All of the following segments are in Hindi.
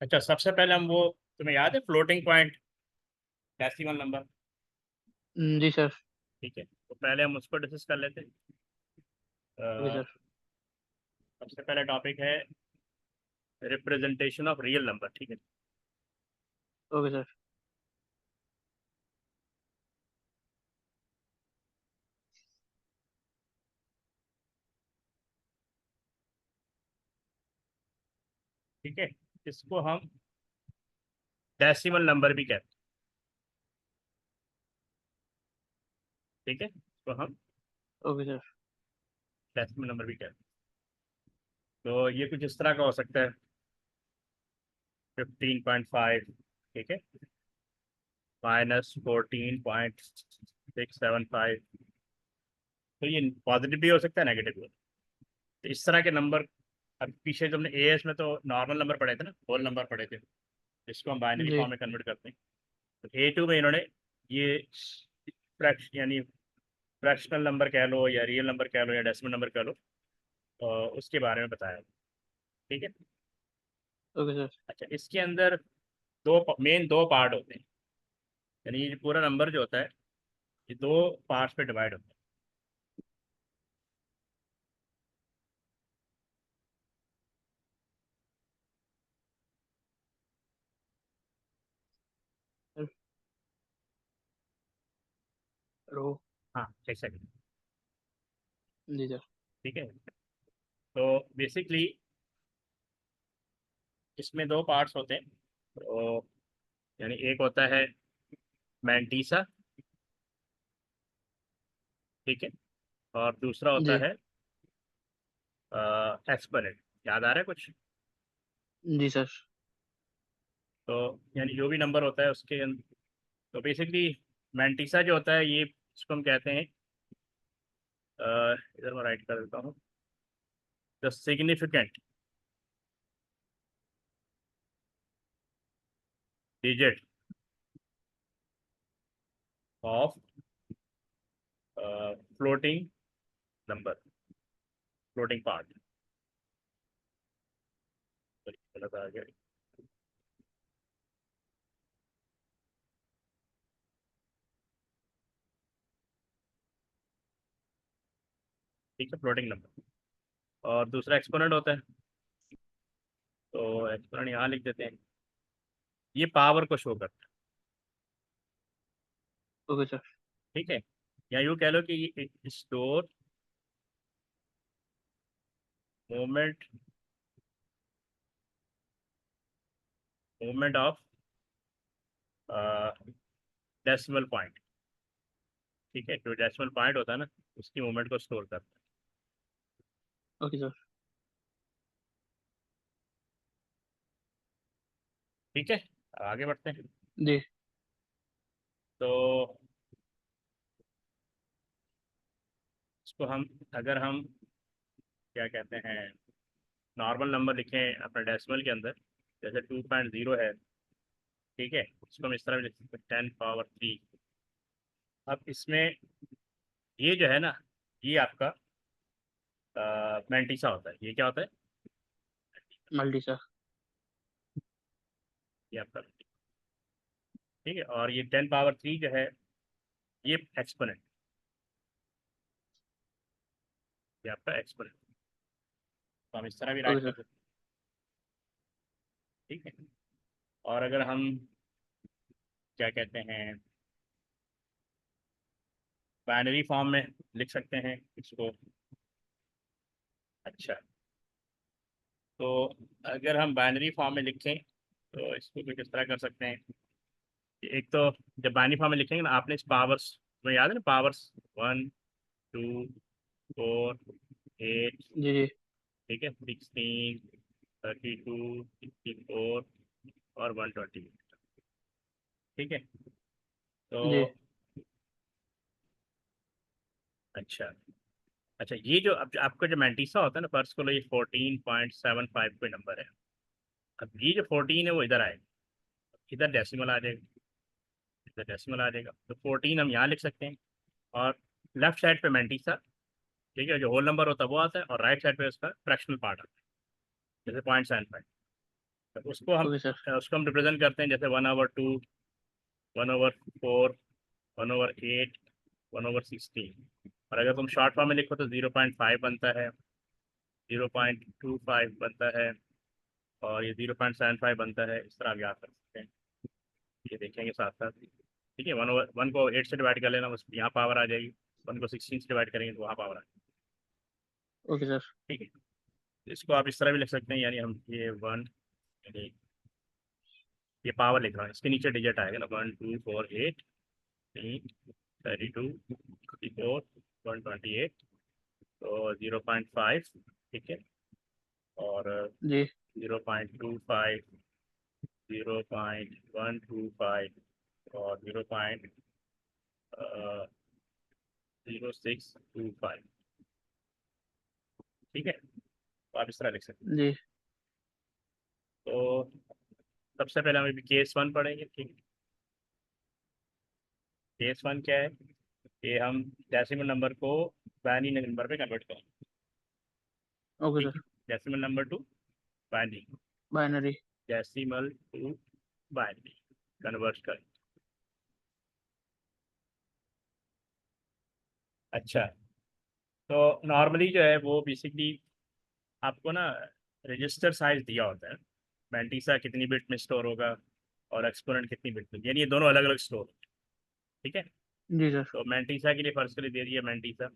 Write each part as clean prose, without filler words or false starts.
अच्छा, सबसे पहले हम वो, तुम्हें याद है फ्लोटिंग पॉइंट डेसिमल नंबर? जी सर। ठीक है, तो पहले हम उसको डिस्कस कर लेते हैं। ओके अ, सर। सबसे पहला टॉपिक है रिप्रेजेंटेशन ऑफ रियल नंबर। ठीक है। Okay sir. ठीक है, इसको हम डेसिमल नंबर भी कहते हैं। ठीक है, इसको हम ओके सर। डेसिमल नंबर भी कहते हैं। तो ये कुछ इस तरह का हो सकता है, 15.5, ठीक है, -14.675। तो ये पॉजिटिव भी हो सकता है, नेगेटिव भी हो सकता है। तो इस तरह के नंबर, अब पीछे तुमने एएस में तो नॉर्मल नंबर पढ़े थे ना, होल नंबर पढ़े थे, जिसको हम बाइनरी जी फॉर्म में कन्वर्ट करते हैं। तो ए टू में इन्होंने ये यानी फ्रैक्शनल नंबर कह लो या रियल नंबर कह लो या डेसिमल नंबर कह लो, उसके बारे में बताया। ठीक है। Okay sir. अच्छा, इसके अंदर दो पार्ट होते हैं, यानी ये पूरा नंबर जो होता है ये दो पार्ट्स पे डिवाइड होता है। सर रो। हाँ, एक सेकंड। जी सर। ठीक है, तो बेसिकली इसमें दो पार्ट्स होते हैं। तो यानी एक होता है मैंटीसा, ठीक है, और दूसरा होता जी। है एक्सपोनेंट। याद आ रहा है कुछ? जी सर। तो यानी जो भी नंबर होता है उसके तो बेसिकली मैंटीसा जो होता है ये, इसको हम कहते हैं, इधर मैं राइट कर देता हूँ, the significant digit of floating number, floating part. गलत आ गया। ठीक है, फ्लोटिंग नंबर। और दूसरा एक्सपोनेंट होता है, तो एक्सपोनेंट यहाँ लिख देते हैं, ये पावर को शो करता है। Okay sir. ठीक है, या यूँ कह लो कि store movement movement of decimal point. ठीक है, जो डेसिमल पॉइंट होता है ना, उसकी मूवमेंट को स्टोर करता है। Okay sir. ठीक है, आगे बढ़ते हैं। जी। तो इसको हम, अगर हम क्या कहते हैं, नॉर्मल नंबर लिखें अपने डेसिमल के अंदर, जैसे 2.0 है, ठीक है, इसको हम इस तरह भी लिख सकते हैं, 10 पावर 3। अब इसमें ये जो है ना, ये आपका मैंटीसा होता है। ये क्या होता है? Multi sir. ये आपका, ठीक है, और ये 10 पावर 3 जो है ये एक्सपोनेंट, ये आपका एक्सपोनेंट। तो हम इस तरह भी ओके राइट कर सर। सकते हैं। ठीक है, और अगर हम क्या कहते हैं, बाइनरी फॉर्म में लिख सकते हैं इसको। अच्छा, तो अगर हम बाइनरी फॉर्म में लिखें तो इसको कुछ इस तरह कर सकते हैं। एक तो जब बाइनरी फॉर्म में लिखेंगे ना, आपने इस पावर्स में, याद है ना, पावर्स 1, 2, 4, 8, जी जी। ठीक है, 16, 32, 64 और 120। ठीक है, तो जी। अच्छा, अच्छा, ये जो अब आपका जो मैंटीसा होता है ना, फर्स्ट को लो, ये 14.75 कोई नंबर है। अब ये जो 14 है वो इधर आएगा, इधर डेसिमल आ जाएगा, इधर डेसिमल आ जाएगा, तो 14 हम यहाँ लिख सकते हैं। और लेफ्ट साइड पे मैंटीसा, ठीक है, जो होल नंबर होता है वो आता है, और राइट साइड पे उसका फ्रैक्शनल पार्ट आता है, जैसे 0.75। तो उसको हम ओके सर। उसको हम रिप्रेजेंट करते हैं जैसे 1/2, 1/4, 1/8, 1/16। और अगर तुम शॉर्ट फॉर्म में लिखो तो 0.5 बनता है, 0.25 बनता है, और ये 0.75 बनता है। इस तरह आप याद कर सकते हैं, ये देखेंगे साथ साथ। ठीक है, 1 को 8 से डिवाइड कर लेना, बस यहाँ पावर आ जाएगी। 1 को 16 से डिवाइड करेंगे तो वहाँ पावर आ जाएगी। Okay sir. ठीक है, इसको आप इस तरह भी लिख सकते हैं, यानी हम ये 1, यानी ये पावर लिख रहा हूँ, इसके नीचे डिजिट आएगा ना, 1 2 4 8 3 32 64 128, तो 0.5। ठीक है, और जी 0.25, 0.125, और 0.0625। ठीक है, तो आप इस तरह लिख सकते हैं। जी तो सबसे पहले हम अभी केस 1 पढ़ेंगे। ठीक है, केस 1 क्या है, कि हम डेसिमल नंबर को बाइनरी नंबर पे कन्वर्ट करें। ओके ठीक है, sir. Decimal number to binary, binary. Decimal to binary convert करें। अच्छा, तो नॉर्मली जो है वो बेसिकली आपको ना रजिस्टर साइज दिया होता है, मैंटीसा कितनी बिट में स्टोर होगा और एक्सपोनेंट कितनी बिट में, यानी ये दोनों अलग अलग स्टोर। ठीक है, जी सर। तो मैंटीसा के लिए फर्ज के लिए दे दिया, मैंटीसा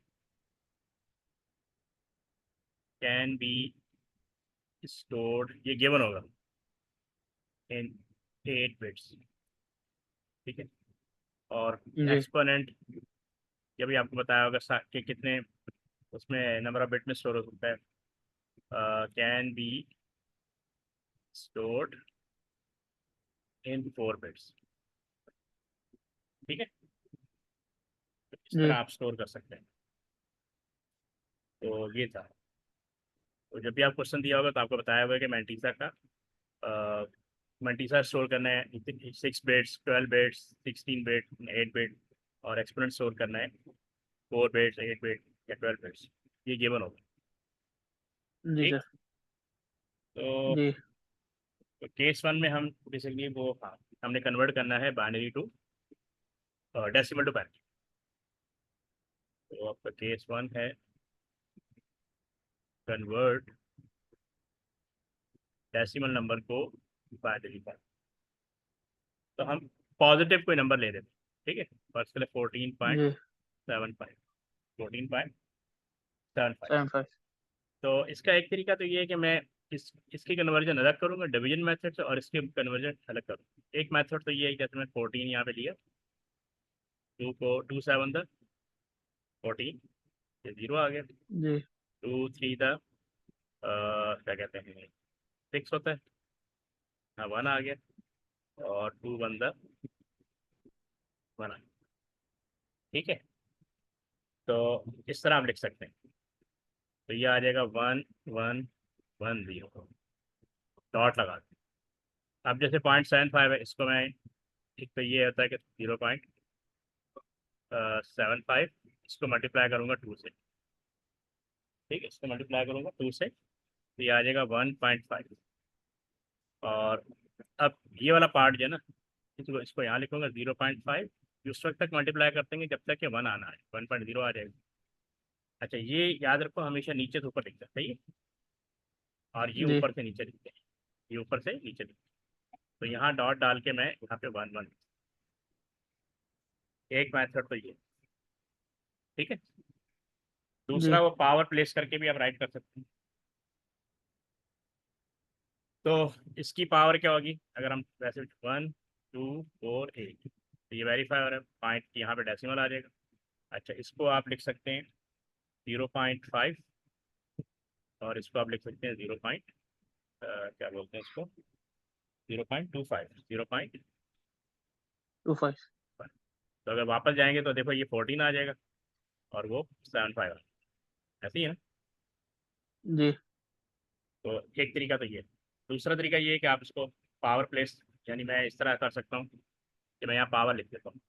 कैन बी स्टोर्ड, ये गिवन होगा इन 8 बिट्स। ठीक है, और जी एक्सपोनेंट ये भी आपको बताया होगा कि कितने उसमें नंबर ऑफ बिट में स्टोर हो सकता है, can be stored in 4 bits. ठीक है, तो इस जी तरह आप स्टोर कर सकते हैं। तो ये था, तो जब भी आप क्वेश्चन दिया होगा तो आपको बताया होगा कि मैंटीसा का मैंटीसा स्टोर करना है 6 बिट्स, 12 बिट्स, 16 बिट, 8 बिट, और एक्सपोनेंट स्टोर करना है 4 बिट्स, 8 बिट या 12 बिट्स। ये गिवन होगा। जी ठीक, सर। तो जी केस 1 में हम बेसिकली वो, हाँ, हमने कन्वर्ट करना है binary to decimal to binary. तो आपका केस 1 है कन्वर्ट डेसिमल नंबर को बाइनरी पर। तो हम पॉजिटिव कोई नंबर ले लेते हैं। ठीक है, फर्स्ट के लिए 14.75, जी 14.75। 75। तो इसका एक तरीका तो ये है कि मैं इसकी कन्वर्जन अलग करूँगा डिवीजन मेथड से, और इसके कन्वर्जन अलग करूँगा। एक मेथड तो ये है, जैसे मैं 14 यहाँ पे लिया, 2 को 2 7 द 14, ये 0 आ गया। जी 2 3 द क्या कहते हैं 6 होता है, हाँ 1 आ गया। और 2 1 द 1 आ गया। ठीक है, तो इस तरह आप लिख सकते हैं। तो ये आ जाएगा 1 1 1 0, डॉट लगा दें। अब जैसे 0.75 है, इसको मैं, एक तो ये होता है कि 0.75, इसको मल्टीप्लाई करूँगा 2 से। ठीक है, इसको मल्टीप्लाई करूँगा 2 से, तो ये आ जाएगा 1.5। और अब ये वाला पार्ट जो है ना, इसको इसको यहाँ लिखूंगा 0.5, उस वक्त तक मल्टीप्लाई करते हैं जब तक कि 1 आना है, 1.0 आ जाएगा। अच्छा, ये याद रखो, हमेशा नीचे से ऊपर लिखते हैं, सही है, और ये जी ऊपर से नीचे लिखते हैं, ये ऊपर से नीचे लिखते हैं। तो यहाँ डॉट डाल के मैं यहाँ पे 1 1, एक मैथड तो ये। ठीक है, जी दूसरा वो पावर प्लेस करके भी आप राइट कर सकते हैं। तो इसकी पावर क्या होगी, अगर हम वैसे 1 2 4 8, तो ये वेरीफाई हो रहा है, पॉइंट यहाँ पे डेसिमल आ जाएगा। अच्छा, इसको आप लिख सकते हैं 0.5, और इसको आप लिख सकते हैं 0 पॉइंट क्या बोलते हैं इसको, 0.25, 0.5। 25। तो अगर वापस जाएंगे तो देखो ये 14 आ जाएगा, और वो 75 ऐसे ही है ना। जी तो एक तरीका तो ये है। दूसरा तरीका ये है कि आप इसको पावर प्लेस, यानी मैं इस तरह कर सकता हूँ कि मैं यहाँ पावर लिख देता हूँ,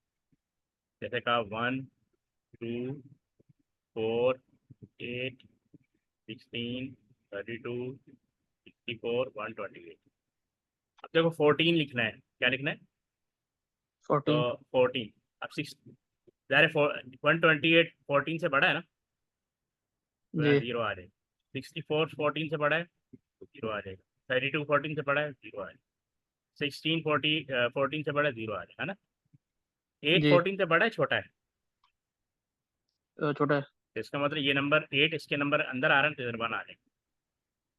जैसे कहा 1 2 4 8 16 32 64 128। अब देखो 14 लिखना है, क्या लिखना है? तो 14। 14, अब 6, ज़ाहिर है 128 14 से बड़ा है ना, तो यहाँ जी। जीरो आ जाएगा। 64 14 से बड़ा है, तो जीरो आ जाएगा। 32 14 से बड़ा है, जीरो आ जाएगा। 16 14 से बड़ा है, जीरो आ जाएगा, है ना? 8 जी। 14 से बड़ा है, छोटा है? छोटा है। तो इसका मतलब ये नंबर 8 इसके नंबर अंदर आ रहा है, तो इधर 1 आ जाएगा।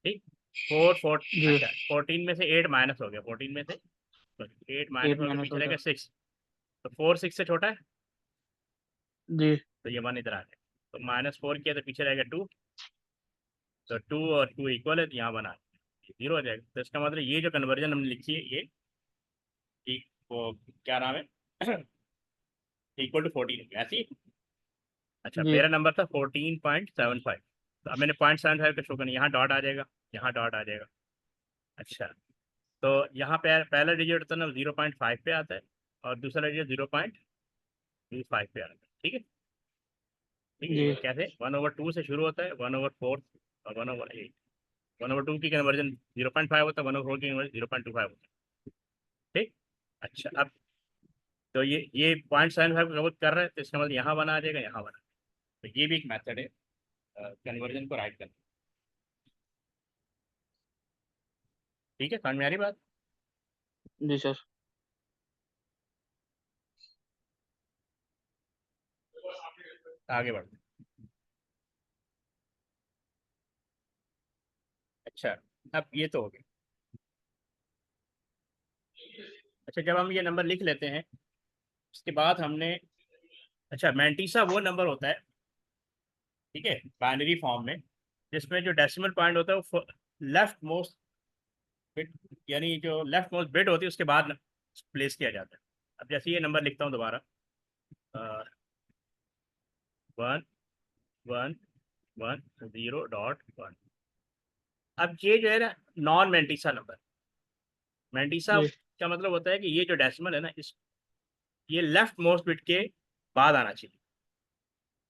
ठीक। 4 जी। अच्छा 14 में से 8 माइनस हो गया, 14 में से 8 माइनस 8 हो गया, माइनस पीछे हो रहेगा गया। 6। तो 4 6 से छोटा है, जी। तो ये 1 इधर आ जाएगा। तो -4 किया तो पीछे रहेगा 2। तो 2 और 2 इक्वल है, तो यहाँ बना जीरो हो जाएगा। तो इसका मतलब ये जो कन्वर्जन हमने लिखी है ये वो क्या नाम है, इक्वल टू 14 ऐसी। अच्छा जी। मेरा नंबर था 14.75। तो अब मैंने 0.75 का शो करना, यहाँ डॉट आ जाएगा, यहाँ डॉट आ जाएगा। अच्छा, तो यहाँ पे पहला डिजिट होता है ना 0.5 पे आता है, और दूसरा डिजिट 0.25 पे आता है। ठीक है, ठीक है, जी। ये कैसे 1/2 से शुरू होता है, 1/4 और 1/8। 1/2 की कन्वर्जन 0.5 होता है, 1/4 की कन्वर्जन 0.25 होता है। ठीक। अच्छा अब तो ये 0.75 कवर कर रहा है, तो इसका मतलब यहाँ बना आ जाएगा, यहाँ बना। तो ये भी एक मेथड है कन्वर्जन को राइट करने। ठीक है, समझ में आ रही बात? जी सर। आगे बढ़ते हैं। अच्छा, अब ये तो हो गया। अच्छा, जब हम ये नंबर लिख लेते हैं, उसके बाद हमने, अच्छा मैंटीसा वो नंबर होता है, ठीक है, बाइनरी फॉर्म में, जिसमें जो डेसिमल पॉइंट होता है वो लेफ्ट मोस्ट बिट, यानी जो लेफ्ट मोस्ट बिट होती है उसके बाद प्लेस किया जाता है। अब जैसे ये नंबर लिखता हूँ दोबारा, 1 1 1 0.1। अब ये जो है ना नॉन मैंटीसा नंबर। मैंटीसा जी। का मतलब होता है कि ये जो डेसिमल है ना, इस ये लेफ्ट मोस्ट बिट के बाद आना चाहिए।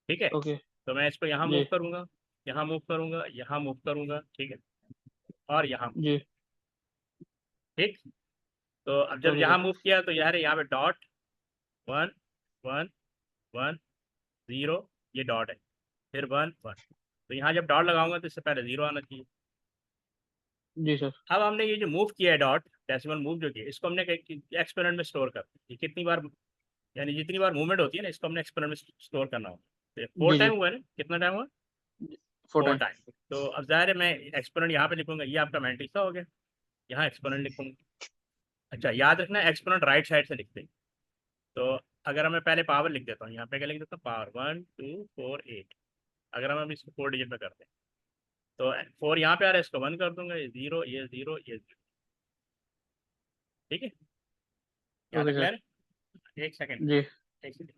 ठीक है, ओके। तो मैं इसको यहाँ मूव जी। करूँगा, यहाँ मूव करूँगा, यहाँ मूव करूँगा, ठीक है, और यहाँ। जी। ठीक। तो अब जब ओके यहाँ सर। मूव किया तो यार यहाँ पे डॉट 1 1 1 0, ये डॉट है, फिर 1 1। तो यहाँ जब डॉट लगाऊंगा तो इससे पहले जीरो आना चाहिए। जी सर। अब हमने ये जो मूव किया है डॉट डेसिमल मूव जो किया, इसको हमने एक्सपेरिमेंट में स्टोर कर, ये कितनी बार, यानी जितनी बार मूवमेंट होती है ना, इसको हमने एक्सपेरिमेंट में स्टोर करना होता है। 4 जी। जी। टाइम हुआ है ना, कितना टाइम हुआ? 4 4 टाइम। टाइम। तो अब ज़ाहिर है मैं एक्सपोनेंट यहाँ पे लिखूंगा, ये आपका मैंटिसा हो गया, यहाँ एक्सपोनेंट लिखूंगा। अच्छा याद रखना एक्सपोनेंट राइट साइड से लिखते हैं। तो अगर मैं पहले पावर लिख देता हूँ, यहाँ पे क्या लिख देता हूँ, पावर 1 2 4 8। अगर हम इसको 4 डिजिट में करते हैं, तो 4 यहाँ पे आ रहा है, इसको 1 कर दूंगा, ये 0 ये 0 ये 0। ठीक है, यहाँ ओके तक सर। क्लियर है? एक सेकेंड, जी। एक सेकेंड।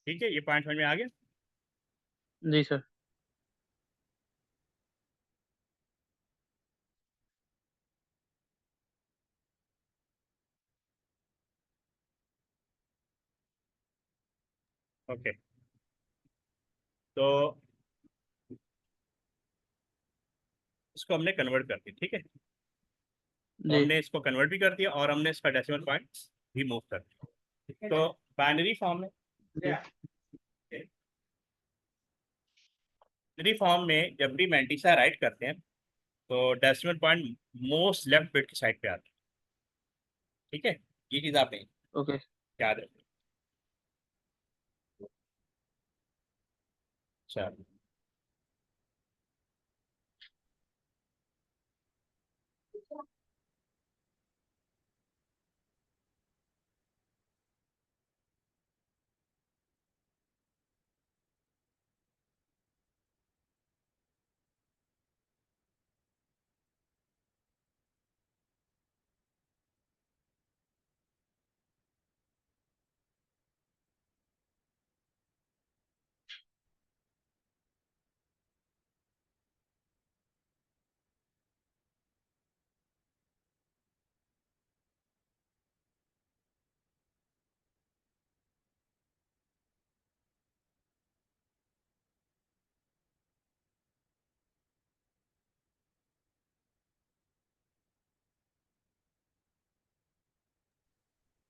ठीक है, ये पॉइंट समझ में आ गया? जी सर। ओके, तो इसको हमने कन्वर्ट कर दिया, ठीक है। तो जी हमने इसको कन्वर्ट भी कर दिया और हमने इसका डेसिमल पॉइंट भी मूव कर दिया। तो बाइनरी फॉर्म में, जी बाइनरी फॉर्म में जब भी मैंटिसा राइट करते हैं तो decimal point most left bit की साइड पे आता है, ठीक है। ये चीज़ आपने ओके याद रखनी। चलो,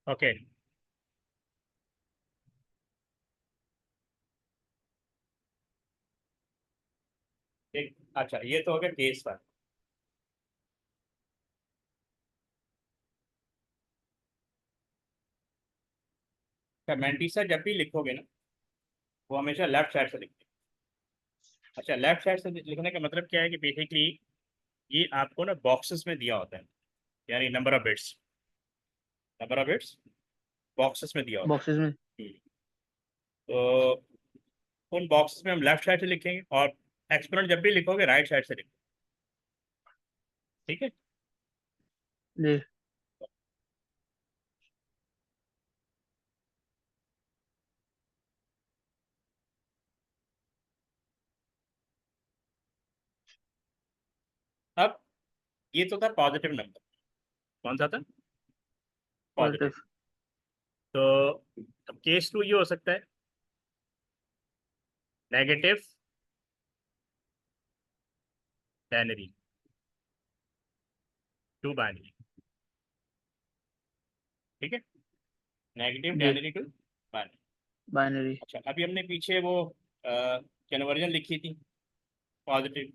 ओके, एक अच्छा, ये तो हो गया केस वन। अच्छा, मैंटिसा जब भी लिखोगे ना, वो हमेशा लेफ्ट साइड से लिखते हैं। अच्छा, लेफ्ट साइड से लिखने का मतलब क्या है कि बेसिकली ये आपको ना बॉक्सेस में दिया होता है, यानी नंबर ऑफ बिट्स बॉक्सेस में दिया होता बॉक्सेस में है। तो उन बॉक्सेस में हम लेफ्ट साइड से लिखेंगे और एक्सपोनेंट जब भी लिखोगे राइट साइड से लिखो, ठीक है। जी अब ये तो था पॉजिटिव नंबर, कौन सा था? पॉजिटिव। पॉजिटिव तो अब केस टू ये हो सकता है नेगेटिव बाइनरी टू बाइनरी, ठीक है। नेगेटिव जी बाइनरी टू बाइनरी। बाइनरी अच्छा, अभी हमने पीछे वो कन्वर्जन लिखी थी पॉजिटिव।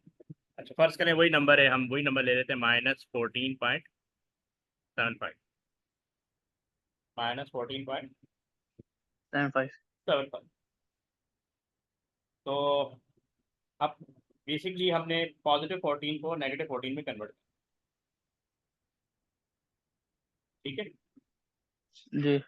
अच्छा, फर्स्ट करें वही नंबर है, हम वही नंबर ले लेते हैं -14.75, -5 -14.75। तो अब बेसिकली हमने +14 को -14 में कन्वर्ट, ठीक है। जी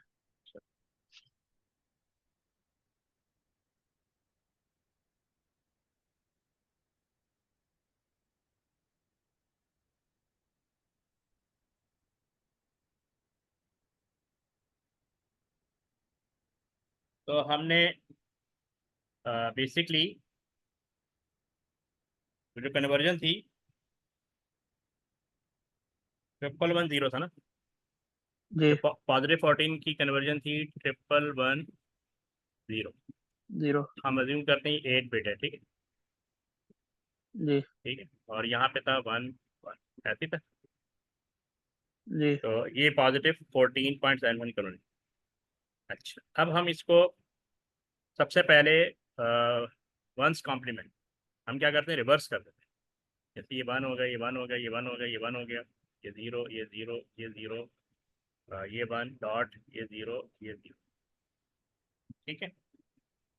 तो हमने बेसिकली जो कन्वर्जन थी 1110 था ना। जी +14 की कन्वर्जन थी 1110। 0 हम अज्यूम करते हैं 8 बिट है, ठीक है। जी ठीक है, और यहाँ पे था 1 1 ऐसे था। जी तो ये +14.71 कन्वर्जन। अच्छा, अब हम इसको सबसे पहले वंस कॉम्प्लीमेंट हम क्या करते हैं, रिवर्स कर देते हैं। जैसे ये 1 हो गया, ये 1 हो गया, ये 1 हो गया, ये 1 हो गया, ये 0, ये 0, ये 0, ये 1 डॉट, ये 0, ये 0, ठीक है।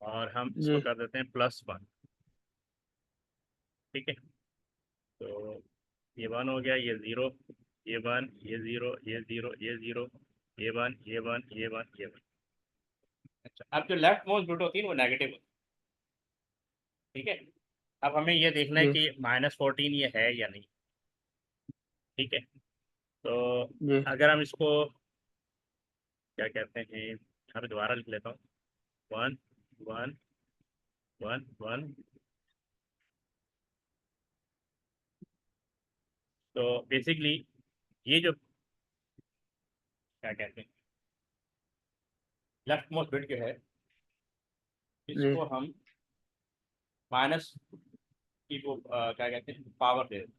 और हम इसको जी कर देते हैं +1, ठीक है। तो ये 1 हो गया, ये 0, ये 1, ये 0, ये 0, ये 0, ये 1, ये 1, ये 1, ये 1। अच्छा, अब जो लेफ्ट मोस्ट बिट होती है वो नेगेटिव होती है, ठीक है। अब हमें ये देखना है जी कि -14 ये है या नहीं, ठीक है। तो जी अगर हम इसको क्या कहते हैं, यहाँ पे दोबारा लिख लेता हूँ, 1 1 1 1। तो बेसिकली ये जो क्या कहते हैं लेफ्ट मोस्ट बिट जो है जी इसको हम माइनस की वो क्या कहते हैं पावर दे देते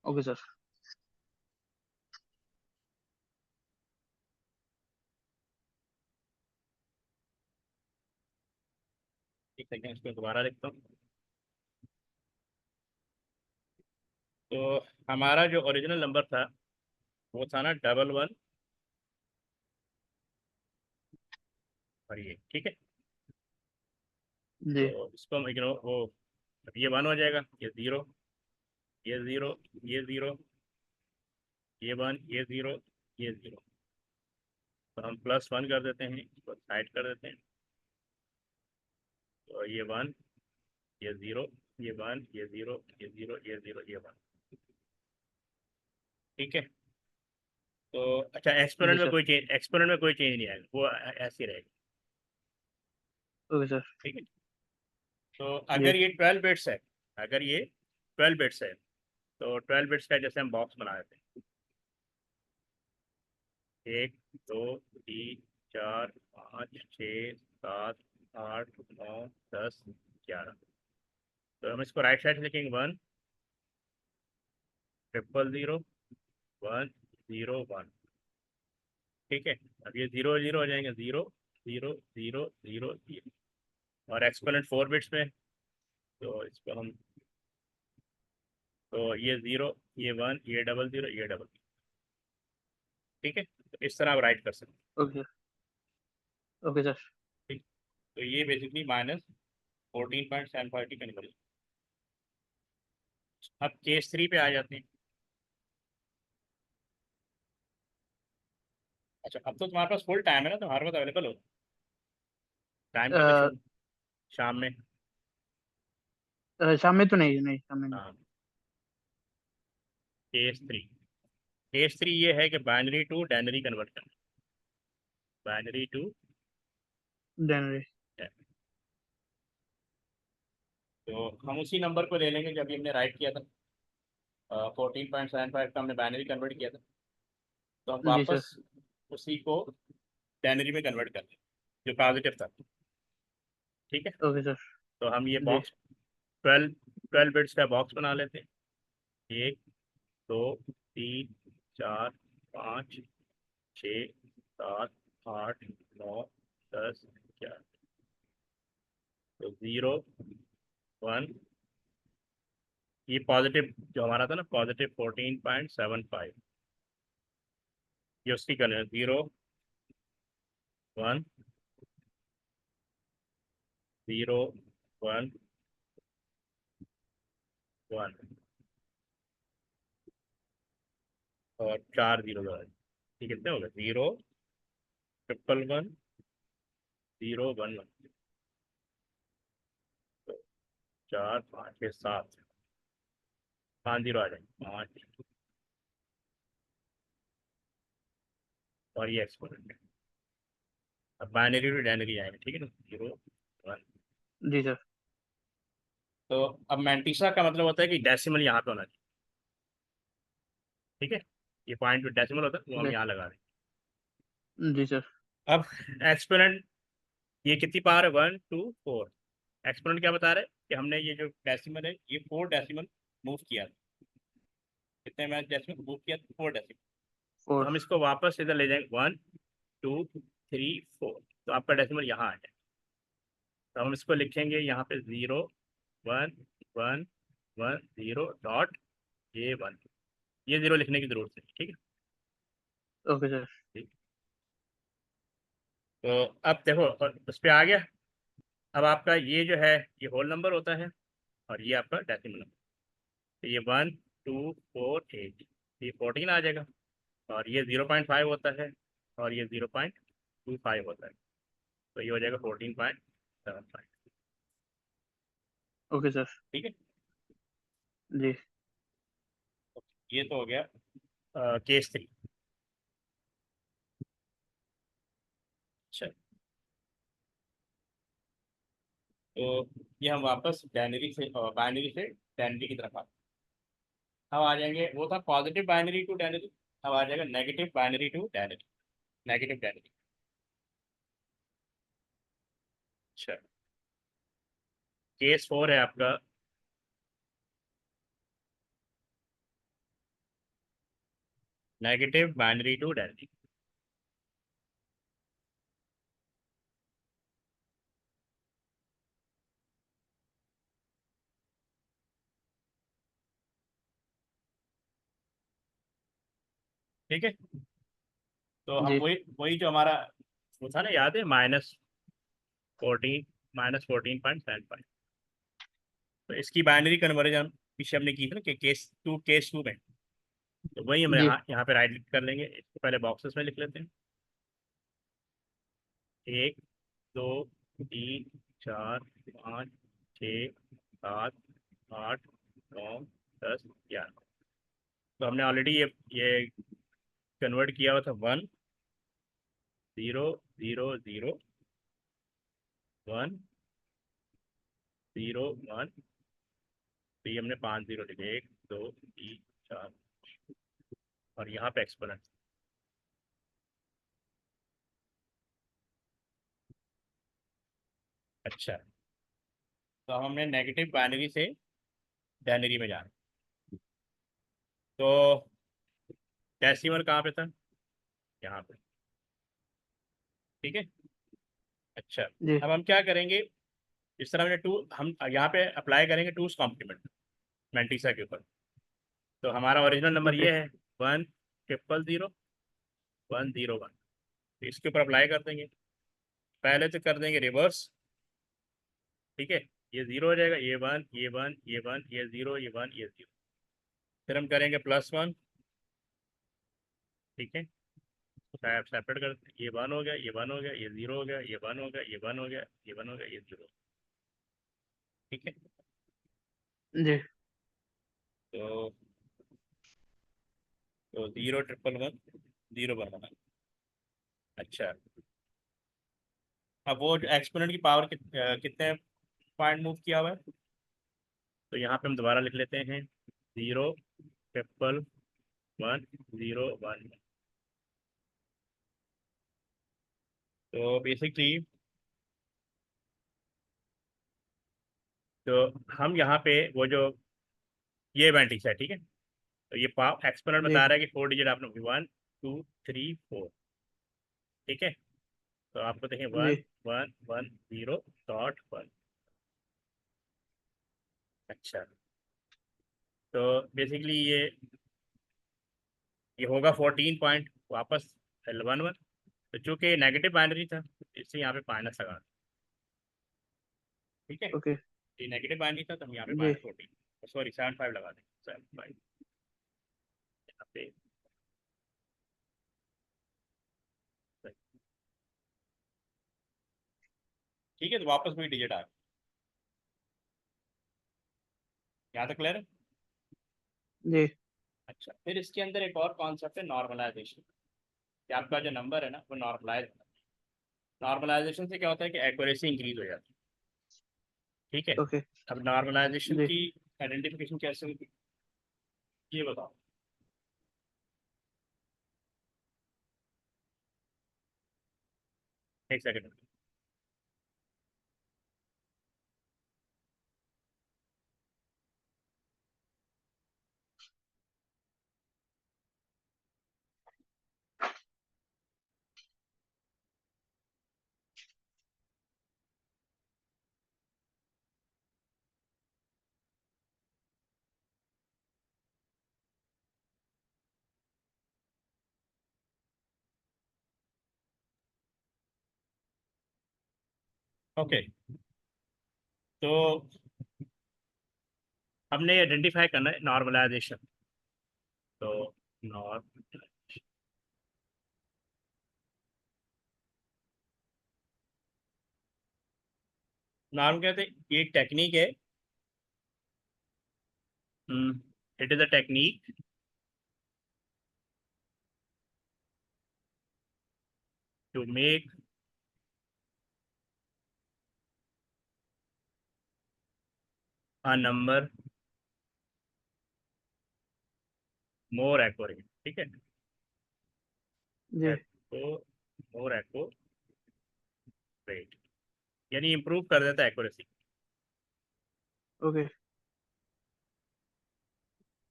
ओके सर। हैं। एक सेकेंड इसको दोबारा लिखता हूँ। तो हमारा जो ओरिजिनल नंबर था वो था ना 11 और ये, ठीक है। जी तो इसको हम इग्नोर वो, अब ये 1 हो जाएगा, ये 0, ये 0, ये 0, ये 1, ये 0, ये 0। तो हम +1 कर देते हैं, इसको साइड कर देते हैं। तो ये 1, ये 0, ये 1, ये 0, ये 0, ये 0, ये 1, ठीक है। तो अच्छा, जी सर। एक्सपोनेंट में कोई चेंज नहीं आएगा, वो ऐसे ही रहेगा, ओके सर। ठीक है। तो जी अगर ये 12 बिट्स है, अगर ये 12 बिट्स है, तो 12 बिट्स का जैसे हम बॉक्स बना देते हैं, 1, 2, 3, 4, 5, 6, 7, 8, 9, 10, 11। तो हम इसको राइट साइड से लिखेंगे 1, 000, 1, 0, 1, ठीक है। अब ये 0 0 हो जाएंगे, 0 0 0 0 0। और एक्सपोनेंट 4 बिट्स में, तो इसको हम, तो ये 0, ये 1, ये 00, ये 00, ठीक है। तो इस तरह आप राइट कर सकते ओके। Okay sir. हैं, ठीक। तो ये बेसिकली -14.75 की कन्वर्जन। अब केस 3 पे आ जाते हैं। अच्छा, अब तो तुम्हारे पास फुल टाइम है ना, तो हर वक्त अवेलेबल हो, टाइम की तो अ, शाम में। शाम में तो नहीं, नहीं शाम में नहीं। हाँ, केस 3, केस 3 ये है कि बाइनरी टू डायनरी कन्वर्ट करना, बाइनरी टू। जनवरी। तो हम उसी नंबर को ले लेंगे जब हमने राइट किया था, 14.75 का हमने बाइनरी कन्वर्ट किया था। तो हम जी सर। वापस उसी को डायनरी में कन्वर्ट कर दें, जो पॉजिटिव था, ठीक है। Okay sir. तो हम ये जी बॉक्स 12 12 बिट्स का बॉक्स बना लेते हैं। 1, 2, 3, 4, 5, 6, 7, 8, 9, 10, 11। तो 0, 1, ये पॉजिटिव जो हमारा था ना, +14.75, ये उसकी करना 0, 1, 0, 1, 1 और 4 0 0। ये कितने हो गए? 0, 111, 0, 1 1। तो 4 5 6 7, 5 0 आ जाएंगे, 5। और ये एक्सपोनेंट है। अब बाइनरी टू डाइनरी आएंगे, ठीक है ना, 0 1। जी सर। तो अब मैंटिसा का मतलब होता है कि डेसिमल यहाँ पे होना चाहिए, ठीक है। ये पॉइंट जो डेसिमल होता है वो हम ओके। यहाँ लगा दें। जी सर। अब एक्सपोनेंट, ये कितनी पावर है? 1 2 4। एक्सपोनेंट क्या बता रहे हैं कि हमने ये जो डेसिमल है, ये 4 डेसिमल मूव किया था। कितने में डेसिमल मूव किया था? 4 डेसिमल। तो 4। हम इसको वापस इधर ले जाएंगे, 1 2 3 4। तो आपका डेसिमल यहाँ आ जाए। तो हम इसको लिखेंगे यहाँ पे 0 1 1 1 0 डॉट ये 1। ये 0 लिखने की जरूरत है, ठीक है। Okay sir. ठीक। तो अब देखो, और उस पर आ गया। अब आपका ये जो है, ये होल नंबर होता है, और ये आपका डेसिमल नंबर। तो ये 1 2 4 8, ये 14 आ जाएगा। और ये 0.5 होता है, और ये 0.25 होता है। तो ये हो जाएगा 14.75, ओके सर। ठीक है। जी ये तो हो गया केस 3। अच्छा, तो ये हम वापस बाइनरी से डायनरी की तरफ आते हैं। अब आ जाएंगे, वो था पॉजिटिव बाइनरी टू डायनरी, अब आ जाएगा नेगेटिव बाइनरी टू डायनरी, नेगेटिव डायनरी। अच्छा, केस 4 है आपका, नेगेटिव बाइनरी टू डेल्टी। ठीक है, तो हम जी वही वही जो हमारा वो था ना, याद है, -14, -14.75। तो इसकी बाइनरी कन्वर्जन पीछे हमने की थी ना, कि केस 2 में। तो वही हम जी यहाँ पे राइट कर लेंगे, इसको पहले बॉक्सेस में लिख लेते हैं। 1, 2, 3, 4, 5, 6, 7, 8, 9, 10, 11। तो हमने ऑलरेडी ये कन्वर्ट किया हुआ था। 1, 0, 0, 0, 1, 0, 1। तो ये हमने 5 0 लिखे, 1, 2, 3, 4, और यहाँ पे एक्सपोनेंट। अच्छा, तो हमने नेगेटिव बाइनरी से डेनरी में जाना। तो डेसिमल कहाँ पे था? यहाँ पे। ठीक है। अच्छा, जी अब हम क्या करेंगे, इस तरह हमने टू, हम यहाँ पे अप्लाई करेंगे टूस कॉम्प्लीमेंट मैंटीसा के ऊपर। तो हमारा ओरिजिनल नंबर ओके ये है, 1, 0, 0, 1, 0, 1। तो इसके ऊपर अप्लाई कर देंगे। पहले तो कर देंगे रिवर्स। ठीक है, ये 0 हो जाएगा, ये 1, ये 1, ये 1, ये 0, ये 1, ये 0। फिर हम करेंगे +1। ठीक है, सेपरेट कर, ये 1 हो गया, ये 1 हो गया, ये 0 हो गया, ये 1 हो गया, ये 1 हो गया, ये 1 हो गया, ये 0। ठीक है, जी तो 0, 1, 1, 1, 0 1 1। अच्छा, अब वो एक्सपोनेंट की पावर कितने पॉइंट मूव किया हुआ है? तो यहाँ पे हम दोबारा लिख लेते हैं, 0, 1, 0, 1। तो बेसिकली, तो हम यहाँ पे वो जो ये मैट्रिक्स है, ठीक है, तो ये पावर एक्सपोनेंट जी बता रहा है कि 4 डिजिट आपने 1, 2, 3, 4। ठीक है, तो आपको देखें, जी 1, 1, 1, 0, 1। अच्छा, तो बेसिकली ये होगा 14 पॉइंट वापस 1 1। तो चूंकि नेगेटिव बाइनरी था, इससे यहाँ पे माइनस लगा। ठीक है, ओके ये नेगेटिव बाइनरी था, तो हम यहाँ पे जी -14, सॉरी 75 लगा दें, 75 यहाँ पे। ठीक है, तो वापस वही डिजिट आ गया। यहाँ तक क्लियर है? जी अच्छा, फिर इसके अंदर एक और कॉन्सेप्ट है, नॉर्मलाइजेशन। कि आपका जो नंबर है ना, वो नॉर्मलाइज होना है। नॉर्मलाइजेशन से क्या होता है कि एक्यूरेसी इंक्रीज हो जाती है। ठीक है, ओके अब नॉर्मलाइजेशन जी की आइडेंटिफिकेशन कैसे होगी, ये बताओ। एक सेकंड। ओके, तो हमने आइडेंटिफाई करना है नॉर्मलाइजेशन। तो नॉर्म नॉर्म कहते हैं, ये एक टेक्निक है। It is a technique to make a number more accurate. ठीक है, जी एक्को मोर एक्यूरेट। यानी इम्प्रूव कर देता है एक्यूरेसी। ओके।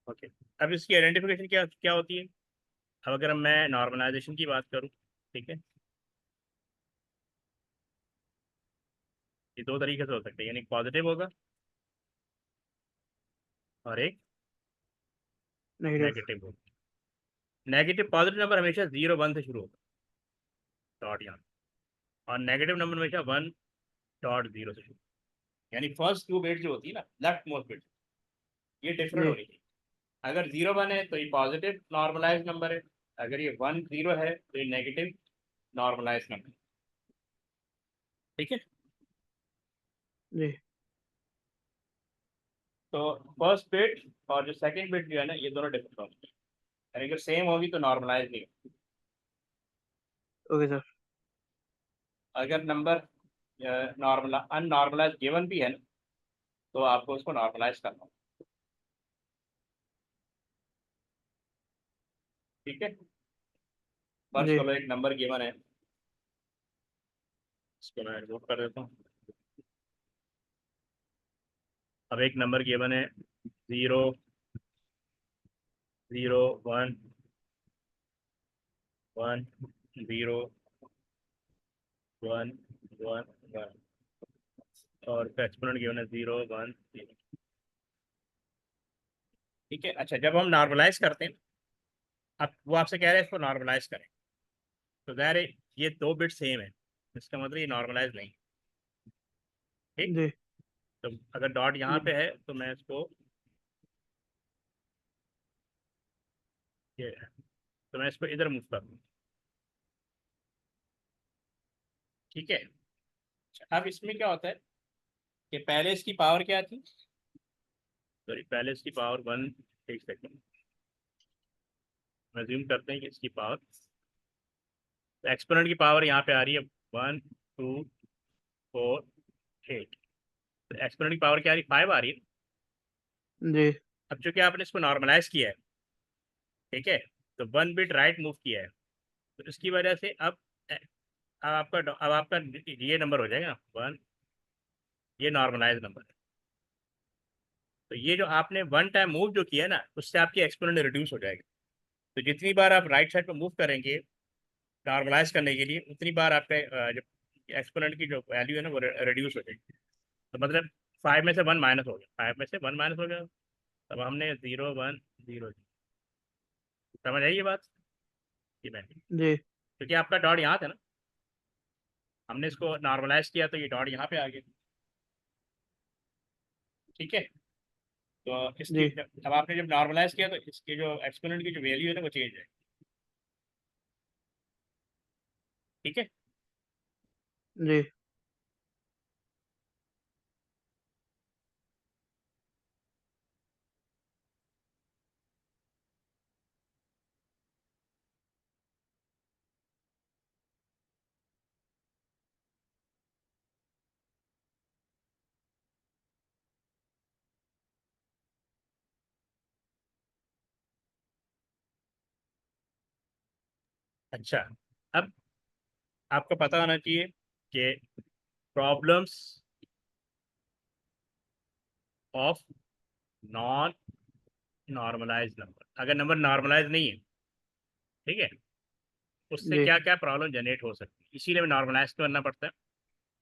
ओके, अब इसकी आइडेंटिफिकेशन क्या क्या होती है? अब अगर मैं नॉर्मलाइजेशन की बात करूँ, ठीक है, ये दो तरीके से हो सकते हैं, यानी पॉजिटिव होगा और एक नेगेटिव। नेगेटिव होगा। नेगेटिव पॉजिटिव नंबर हमेशा 0 1 से शुरू होगा, डॉट यहाँ, और नेगेटिव नंबर हमेशा 1.0 से शुरू, यानी फर्स्ट टू बिट जो होती है ना, लेफ्ट मोस्ट बिट, ये डिफरेंट जी। होनी चाहिए। अगर 0 1 है तो ये पॉजिटिव नॉर्मलाइज नंबर है, अगर ये 1 0 है तो ये नेगेटिव नॉर्मलाइज नंबर, ठीक है। जी। तो फर्स्ट बिट और जो सेकंड बिट जो है ना, ये दोनों डिफरेंट होंगे, यानी अगर सेम होगी तो नॉर्मलाइज नहीं होगी। Okay sir. अगर नंबर नॉर्मल अननॉर्मलाइज गिवन भी है ना, तो आपको उसको नॉर्मलाइज करना होगा, ठीक है। फर्स्ट जी। चलो एक नंबर गिवन है, इसको मैं नोट कर देता हूँ। अब एक नंबर गिवन है 0 0 1 1 0 1 1 और इसका एक्सपोनेंट गिवन है 0 1 0, ठीक है। अच्छा, जब हम नॉर्मलाइज करते हैं, अब वो आपसे कह रहे हैं इसको नॉर्मलाइज करें, तो ज़ाहिर है ये दो बिट सेम है, इसका मतलब ये नॉर्मलाइज नहीं, ठीक। जी। तो अगर डॉट यहाँ जी। पे है तो मैं इसको ये, तो मैं इसको इधर मूव कर दूँ, ठीक है। अच्छा, अब इसमें क्या होता है कि पहले इसकी पावर क्या थी, सॉरी पहले इसकी पावर 1, एक सेकेंड, अज्यूम करते हैं कि इसकी पावर, तो एक्सपोनेंट की पावर यहाँ पे आ रही है 1 2 4 8, तो एक्सपोनेंट की पावर क्या आ रही है, 5 आ रही है। जी। अब चूंकि आपने इसको नॉर्मलाइज किया है, ठीक है, तो 1 बिट राइट मूव किया है, तो इसकी वजह से अब आपका ये नंबर हो जाएगा ना 1, ये नॉर्मलाइज नंबर है। तो ये जो आपने वन टाइम मूव जो किया है ना, उससे आपकी एक्सपोनेंट रिड्यूस हो जाएगी। तो जितनी बार आप राइट साइड पर मूव करेंगे नॉर्मलाइज करने के लिए, उतनी बार आपका जो एक्सपोनेंट की जो वैल्यू है ना, वो रिड्यूस हो जाएगी। तो मतलब 5 में से 1 माइनस हो गया, 5 में से 1 माइनस हो गया, तब हमने 0 1 0, समझ आई ये बात? ये मैंने, जी। क्योंकि आपका डॉट यहाँ था ना, हमने इसको नॉर्मलाइज किया तो ये डॉट यहाँ पे आ गया, ठीक है। तो इसकी जी। अब आपने जब नॉर्मलाइज किया तो इसकी जो एक्सपोनेंट की जो वैल्यू है ना, वो चेंज है, ठीक है। जी। अच्छा, अब आपको पता होना चाहिए कि problems of non normalise number, अगर नंबर नॉर्मलाइज नहीं है, ठीक है, उससे जी। क्या क्या प्रॉब्लम जनरेट हो सकती है, इसीलिए नॉर्मलाइज करना पड़ता है।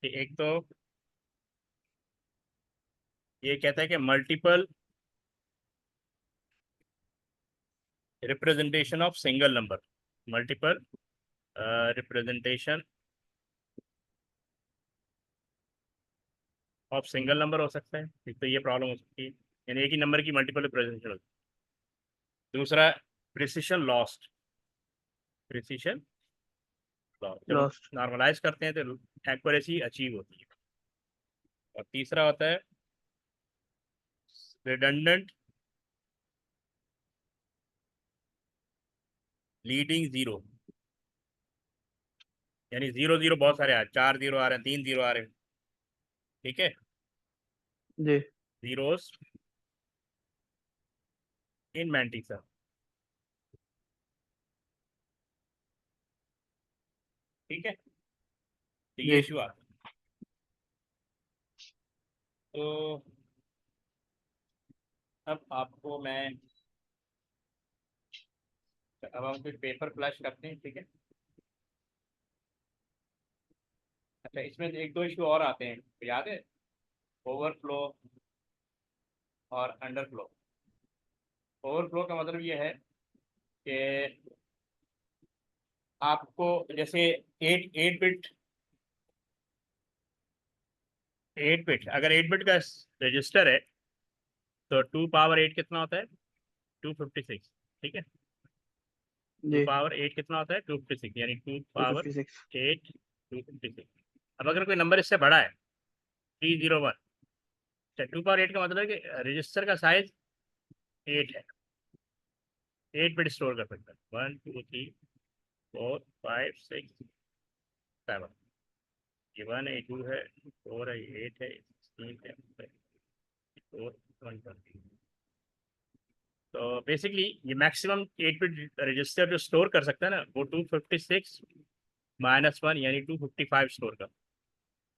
कि एक तो ये कहता है कि multiple representation of single number, multiple representation of single number हो सकता है, एक तो ये प्रॉब्लम हो सकती है, यानी एक ही नंबर की मल्टीपल रिप्रेजेंटेशन होती है। दूसरा, प्रिसिशन लॉस्ट, प्रिसिशन लॉस्ट, जब हम लॉस्ट। नॉर्मलाइज करते हैं तो एक्यूरेसी अचीव होती है। और तीसरा होता है रिडंडेंट लीडिंग जीरो, यानी 0 0 बहुत सारे आ रहे हैं, 4 0 आ रहे हैं, 3 0 आ रहे हैं, ठीक है, जी। जीरोस इन मैंटिसा, ठीक है। तो ये जी। इशू आता है। तो अब आपको मैं, अब हम कुछ पेपर फ्लैश करते हैं, ठीक है। अच्छा, इसमें एक दो इशू और आते हैं, याद है, ओवरफ्लो और अंडरफ्लो। ओवरफ्लो का मतलब ये है कि आपको जैसे eight eight bit eight bit अगर 8 बिट का रजिस्टर है तो 2 पावर 8 कितना होता है? 256, ठीक है। To ji. पावर एट कितना होता है? 256, यानी two to power fifty six 256। अब अगर कोई नंबर इससे बड़ा है, 301, 2 पावर 8 का मतलब है कि रजिस्टर का साइज 8 है, 8 बिट स्टोर कर सकता है। 1 2 3 4 5 6 7, ये 1 है, 2 है, 4 है, 8 है, 16 है, 4 1 तो बेसिकली ये मैक्सिमम 8 बिट रजिस्टर जो स्टोर कर सकता है ना, वो 256 - 1 यानी 255 स्टोर कर।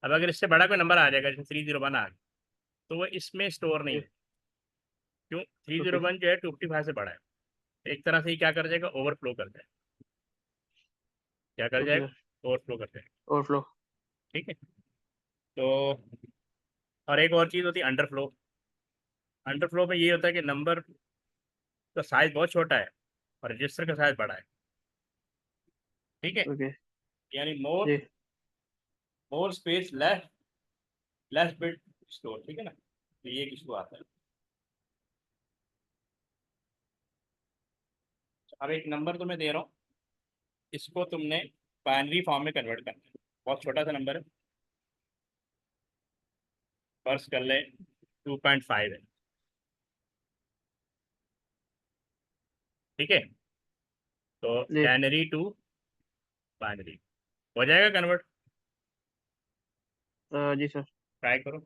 अब अगर इससे बड़ा कोई नंबर आ जाएगा, जैसे 301 आ गया, तो वो इसमें स्टोर नहीं जी। हो। क्यों? थ्री ओके जीरो वन जो है 255 से बड़ा है। एक तरह से ही क्या कर जाएगा, ओवरफ्लो कर जाएगा। क्या कर ओके जाएगा? सर। ओवरफ्लो कर जाएगा, ओवरफ्लो। ठीक है। तो और एक और चीज़ होती है अंडरफ्लो। अंडरफ्लो में ये होता है कि नंबर का साइज बहुत छोटा है और रजिस्टर का साइज बड़ा है, ठीक है। ओके। यानी मोर जी। More space less less bit store, ठीक है ना। तो ये किसको आता है। अब एक नंबर तुम्हें दे रहा हूँ, इसको तुमने बाइनरी फॉर्म में कन्वर्ट करना है। बहुत छोटा सा नंबर है, फर्ज कर ले 2.5 है, ठीक है। तो जी। टैनरी टू बाइनरी हो जाएगा कन्वर्ट। जी सर। ट्राई करो।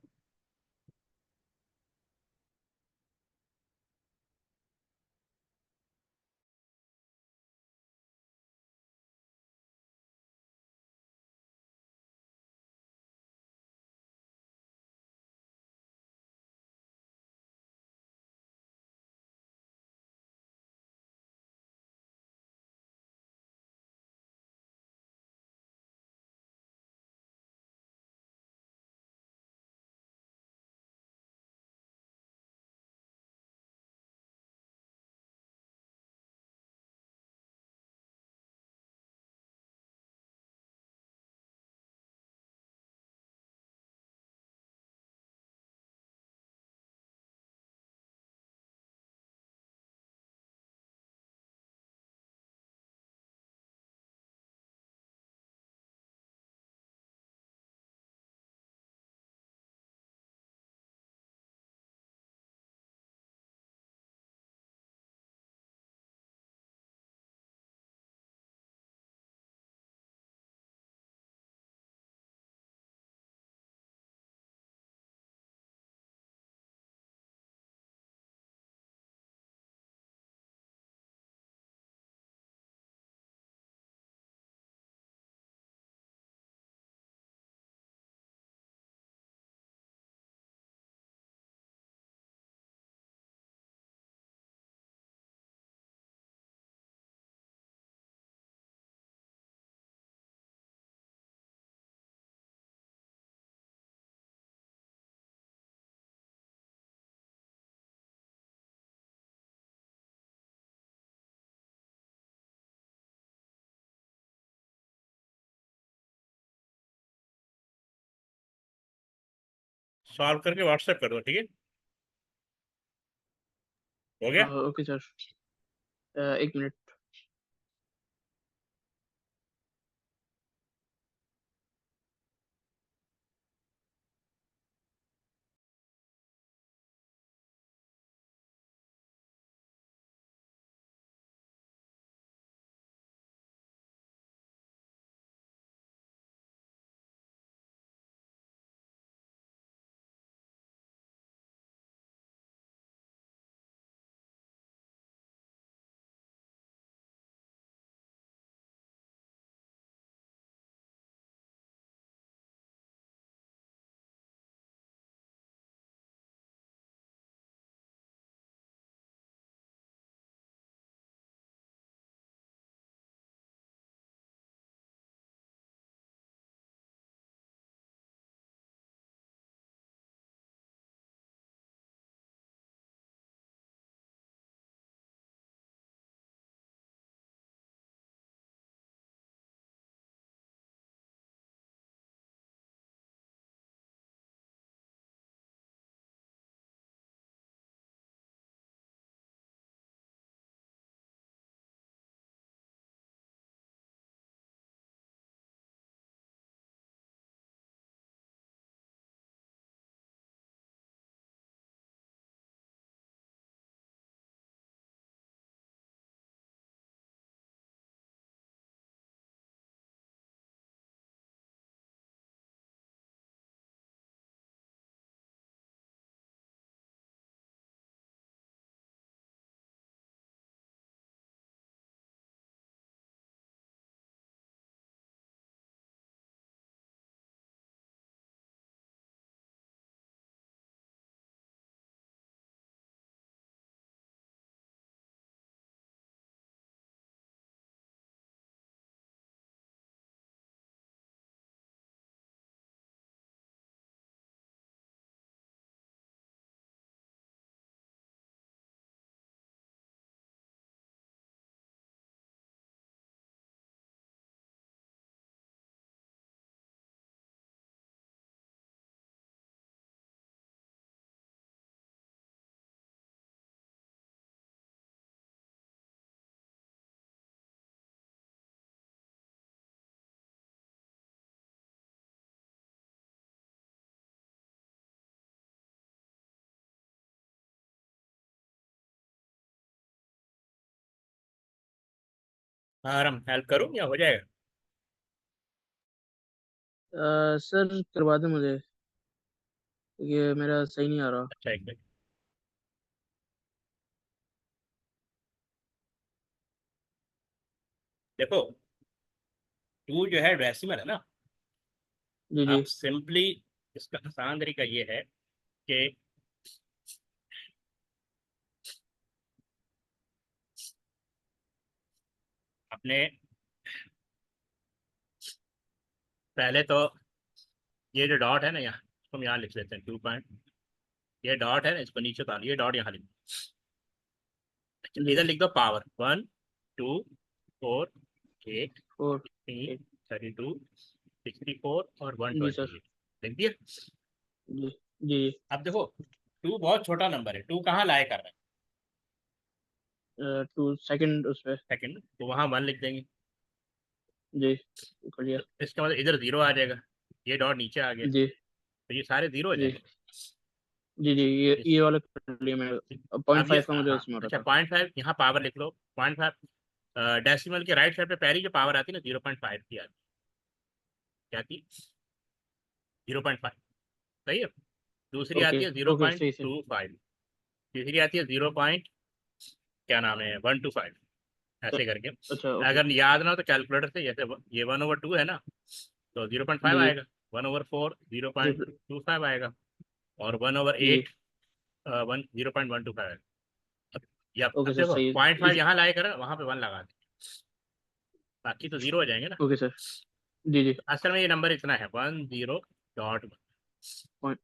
सॉल्व करके व्हाट्सएप कर दो, ठीक है। हो गया। Okay sir. एक मिनट। हाँ, हम हेल्प करूँ या हो जाएगा? सर करवा दें मुझे, ये मेरा सही नहीं आ रहा। अच्छा, एक मिनट। देखो, टू जो है डेसिमल है ना। जी जी। आप सिंपली, इसका आसान तरीका ये है कि अपने पहले तो ये जो डॉट है ना यहाँ, इसको हम यहाँ लिख लेते हैं 2 पॉइंट। ये डॉट है ना, इसको नीचे उतार, ये डॉट यहाँ लिख। अच्छा, जी। इधर लिख दो पावर 1, 2, 4, 8, फोर 16, एट। 32, 64 और वन जी ट्वेंटी सर। एट लिख दिया। जी जी। अब देखो, टू बहुत छोटा नंबर है, टू कहाँ लाए कर रहा है? टू सेकंड उस पे। सेकंड, तो वहाँ वन लिख देंगे। जी कर लिया। तो इसका मतलब इधर जीरो आ जाएगा, ये डॉट नीचे आ गया, जी तो ये सारे जीरो हो जी जाएंगे। जी। जी इस, ये वाला कर लिया मैं, पॉइंट अब ये, फाइव का मुझे हाँ उसमें हो अच्छा, रहा था। 0.5 यहाँ पावर लिख लो। 0.5 डेसिमल के राइट साइड पे पहली जो पावर आती है ना, 0.5 की आती है। क्या थी? 0.5। सही है। दूसरी ओके आती है जीरो ओके पॉइंट सही से। टू फाइव तीसरी आती है 0. क्या नाम है, 125, ऐसे करके। अच्छा ओके। अगर याद ना हो तो कैलकुलेटर से, जैसे ये 1/2 है ना, तो 0.5 जी जी। आएगा। 1/4 जीरो जी पॉइंट टू फाइव आएगा। और 1/8 जी। 0.125 आएगा। अब अब ओके सर देखो, सही पॉइंट है फाइव यहाँ लाए कर वहां पे वन लगा दे, बाकी तो जीरो हो जाएंगे ना। Okay sir. जी जी। तो असल में ये नंबर इतना है, 10.1। पॉइंट।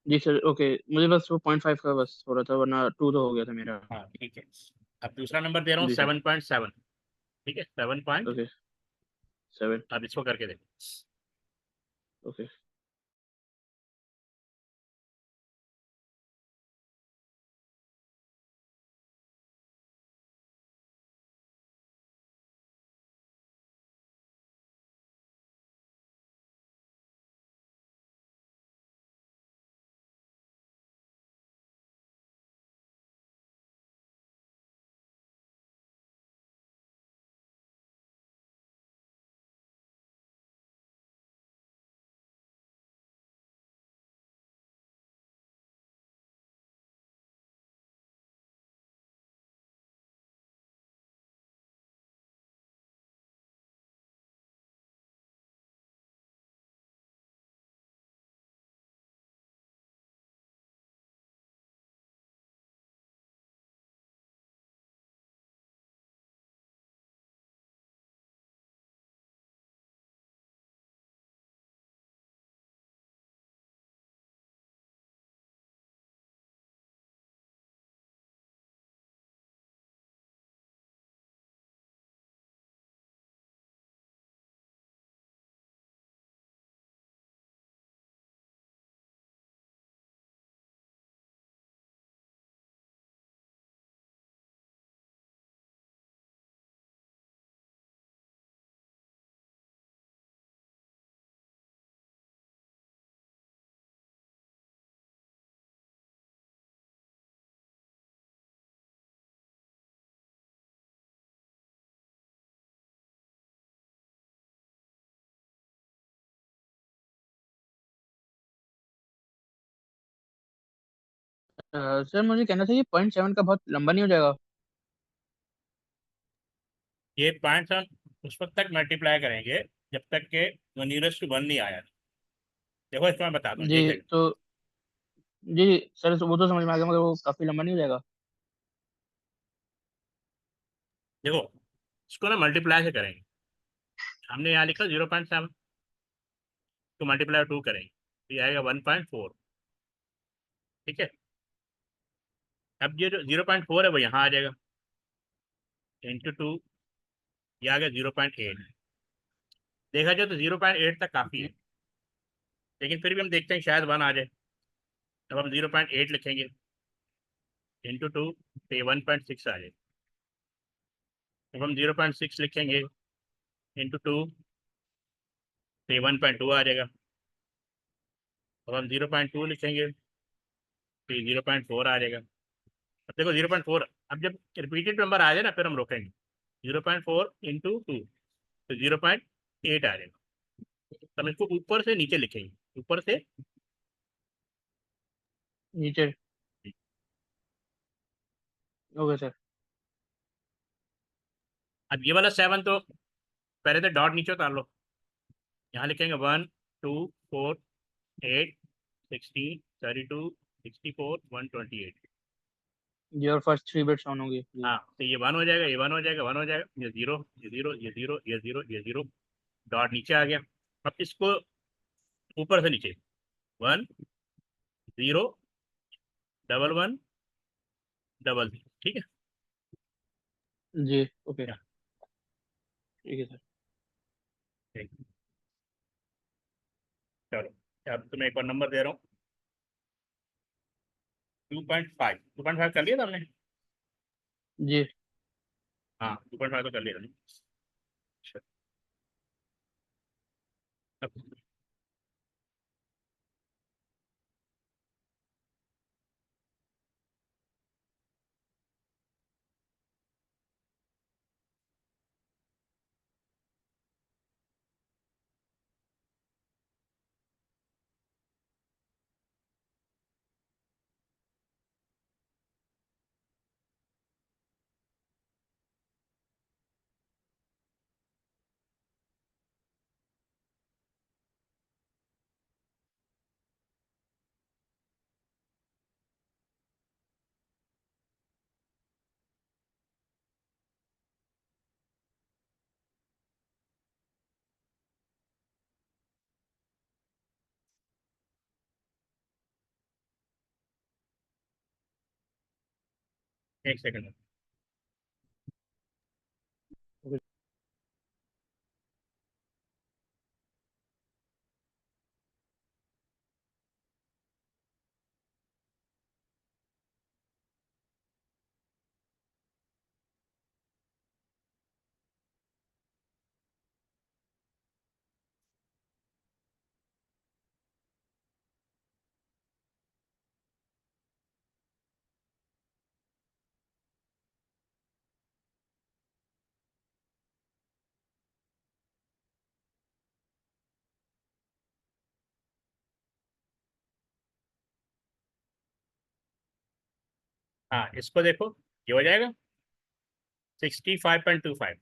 जी सर ओके, मुझे बस वो पॉइंट फाइव का बस हो रहा था, वरना टू तो हो गया था मेरा। हाँ ठीक है। अब दूसरा नंबर दे रहा हूँ जी सर। 7.7। ठीक है, 7 पॉइंट। ओके। सेवन। अब इसको करके देखो। ओके। सर मुझे कहना था, ये पॉइंट सेवन का बहुत लंबा नहीं हो जाएगा? ये पॉइंट हम उस वक्त तक मल्टीप्लाई करेंगे जब तक के नियरेस्ट टू वन नहीं आया। देखो, इसको मैं बताता हूँ, जी देख लेना। तो जी जी सर, वो तो समझ में आ गया, मगर वो काफी लंबा नहीं हो जाएगा? देखो, इसको ना मल्टीप्लाई से करेंगे। हमने यहाँ लिखा 0.7, तो मल्टीप्लाई 2 करेंगे तो ये आएगा 1.4। ठीक है। अब ये जो 0.4 है वो यहाँ आ जाएगा, इंटू टू, ये आ गया 0.8। देखा जाए तो 0.8 तक काफ़ी है, लेकिन फिर भी हम देखते हैं शायद वन आ जाए। तब हम 0.8 लिखेंगे, इंटू टू, तो ये 1.6 आ जाए। अब हम 0.6 लिखेंगे, इंटू टू, तो ये 1.2 आ जाएगा। अब हम 0.2 लिखेंगे, तो ये 0.4 आ जाएगा। अब देखो 0.4, अब जब रिपीटेड नंबर आ जाए ना फिर हम रोकेंगे। 0.4 इंटू 2 तो 0.8 आ जाएगा। तो हम इसको ऊपर से नीचे लिखेंगे, ऊपर से नीचे। Okay sir. अब ये वाला 7 तो पहले तो डॉट नीचे उतार लो, यहाँ लिखेंगे 1 2 4 8 16 32 64 128। योर फर्स्ट 3 बिट्स ऑन होगी जी। हाँ तो ये 1 हो जाएगा, ये 1 हो जाएगा, 1 हो जाएगा, ये 0 ये 0 ये 0 ये 0 ये 0, डॉट नीचे आ गया। अब इसको ऊपर से नीचे 1 0 डबल 1 डबल 0, ठीक है। जी ओके। क्या? ठीक है सर। ठीक। चलो अब तुम्हें एक और नंबर दे रहा हूँ, 2.5। 2.5 कर लिया था हमने। जी हाँ 2.5 तो कर लिया था। अच्छा, अब एक सेकंड। हाँ इसको देखो, ये हो जाएगा 65.25,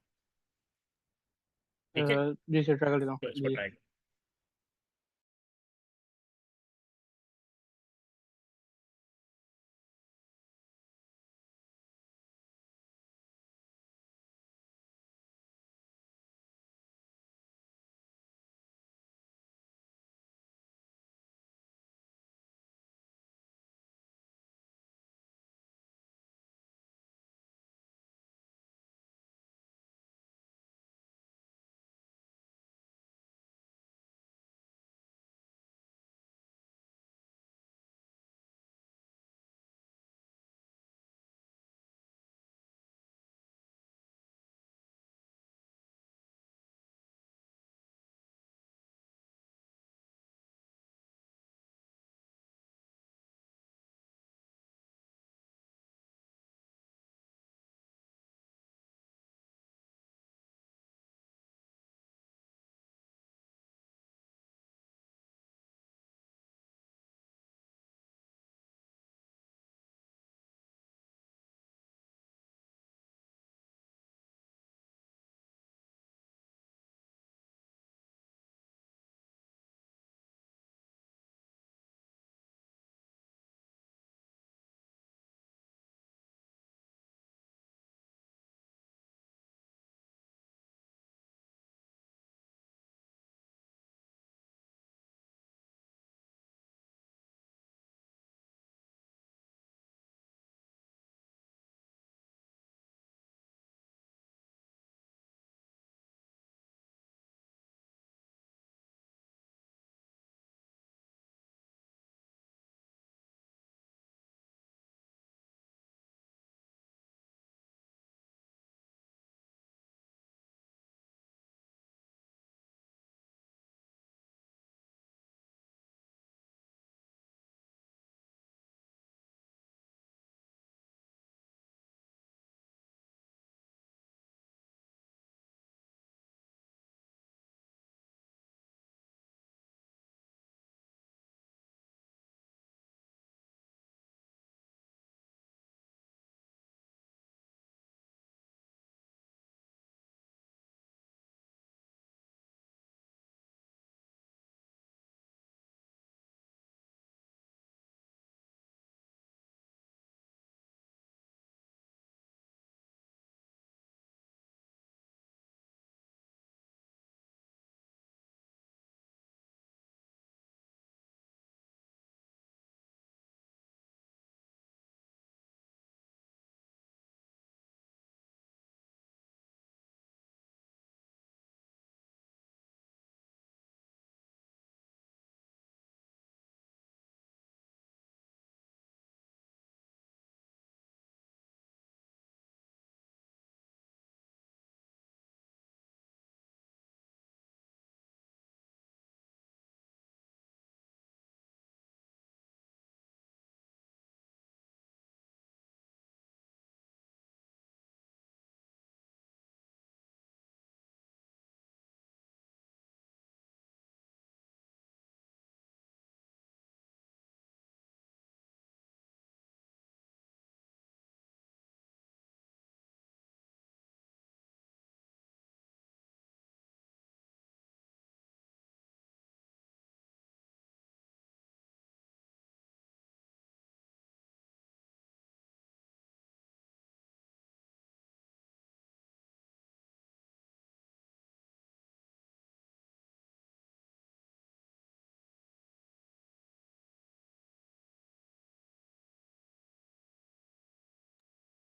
ठीक है। जी सर ट्राई कर लेता हूँ तो इसको जी। ट्राई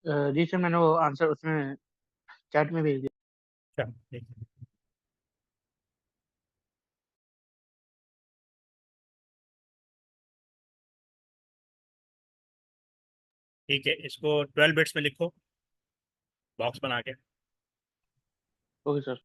जी सर, मैंने वो आंसर उसमें चैट में भेज दिया। अच्छा ठीक ठीक है, इसको 12 बिट्स में लिखो बॉक्स बना के। Okay sir.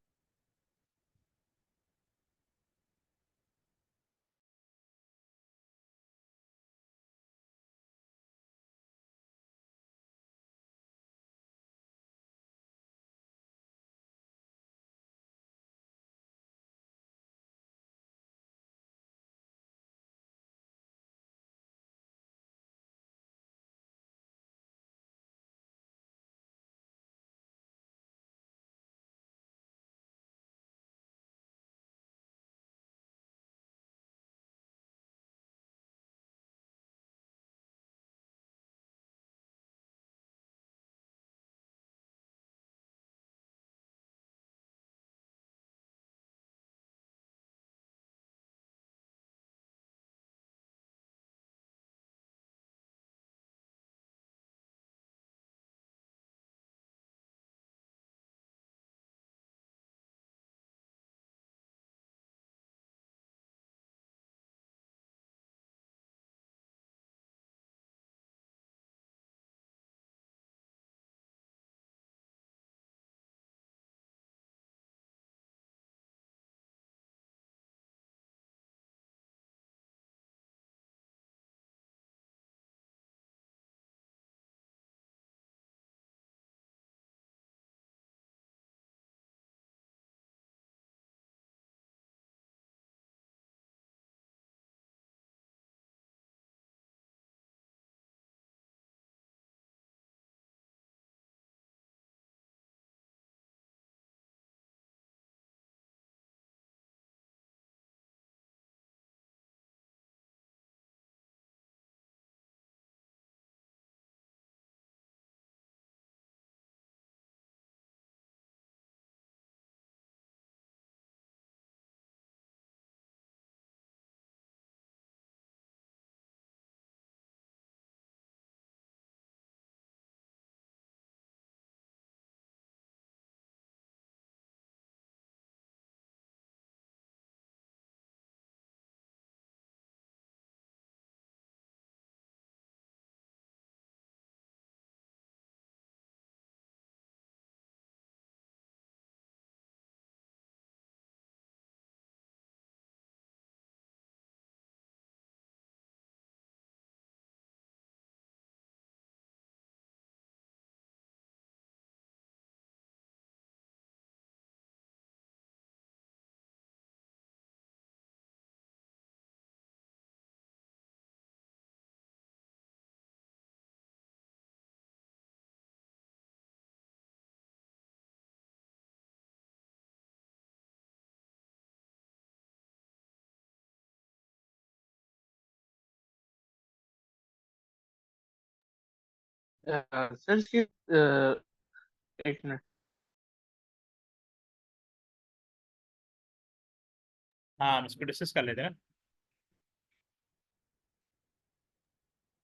सर इसकी एक मिनट। हाँ, हम इसको डिस्कस कर लेते हैं ना।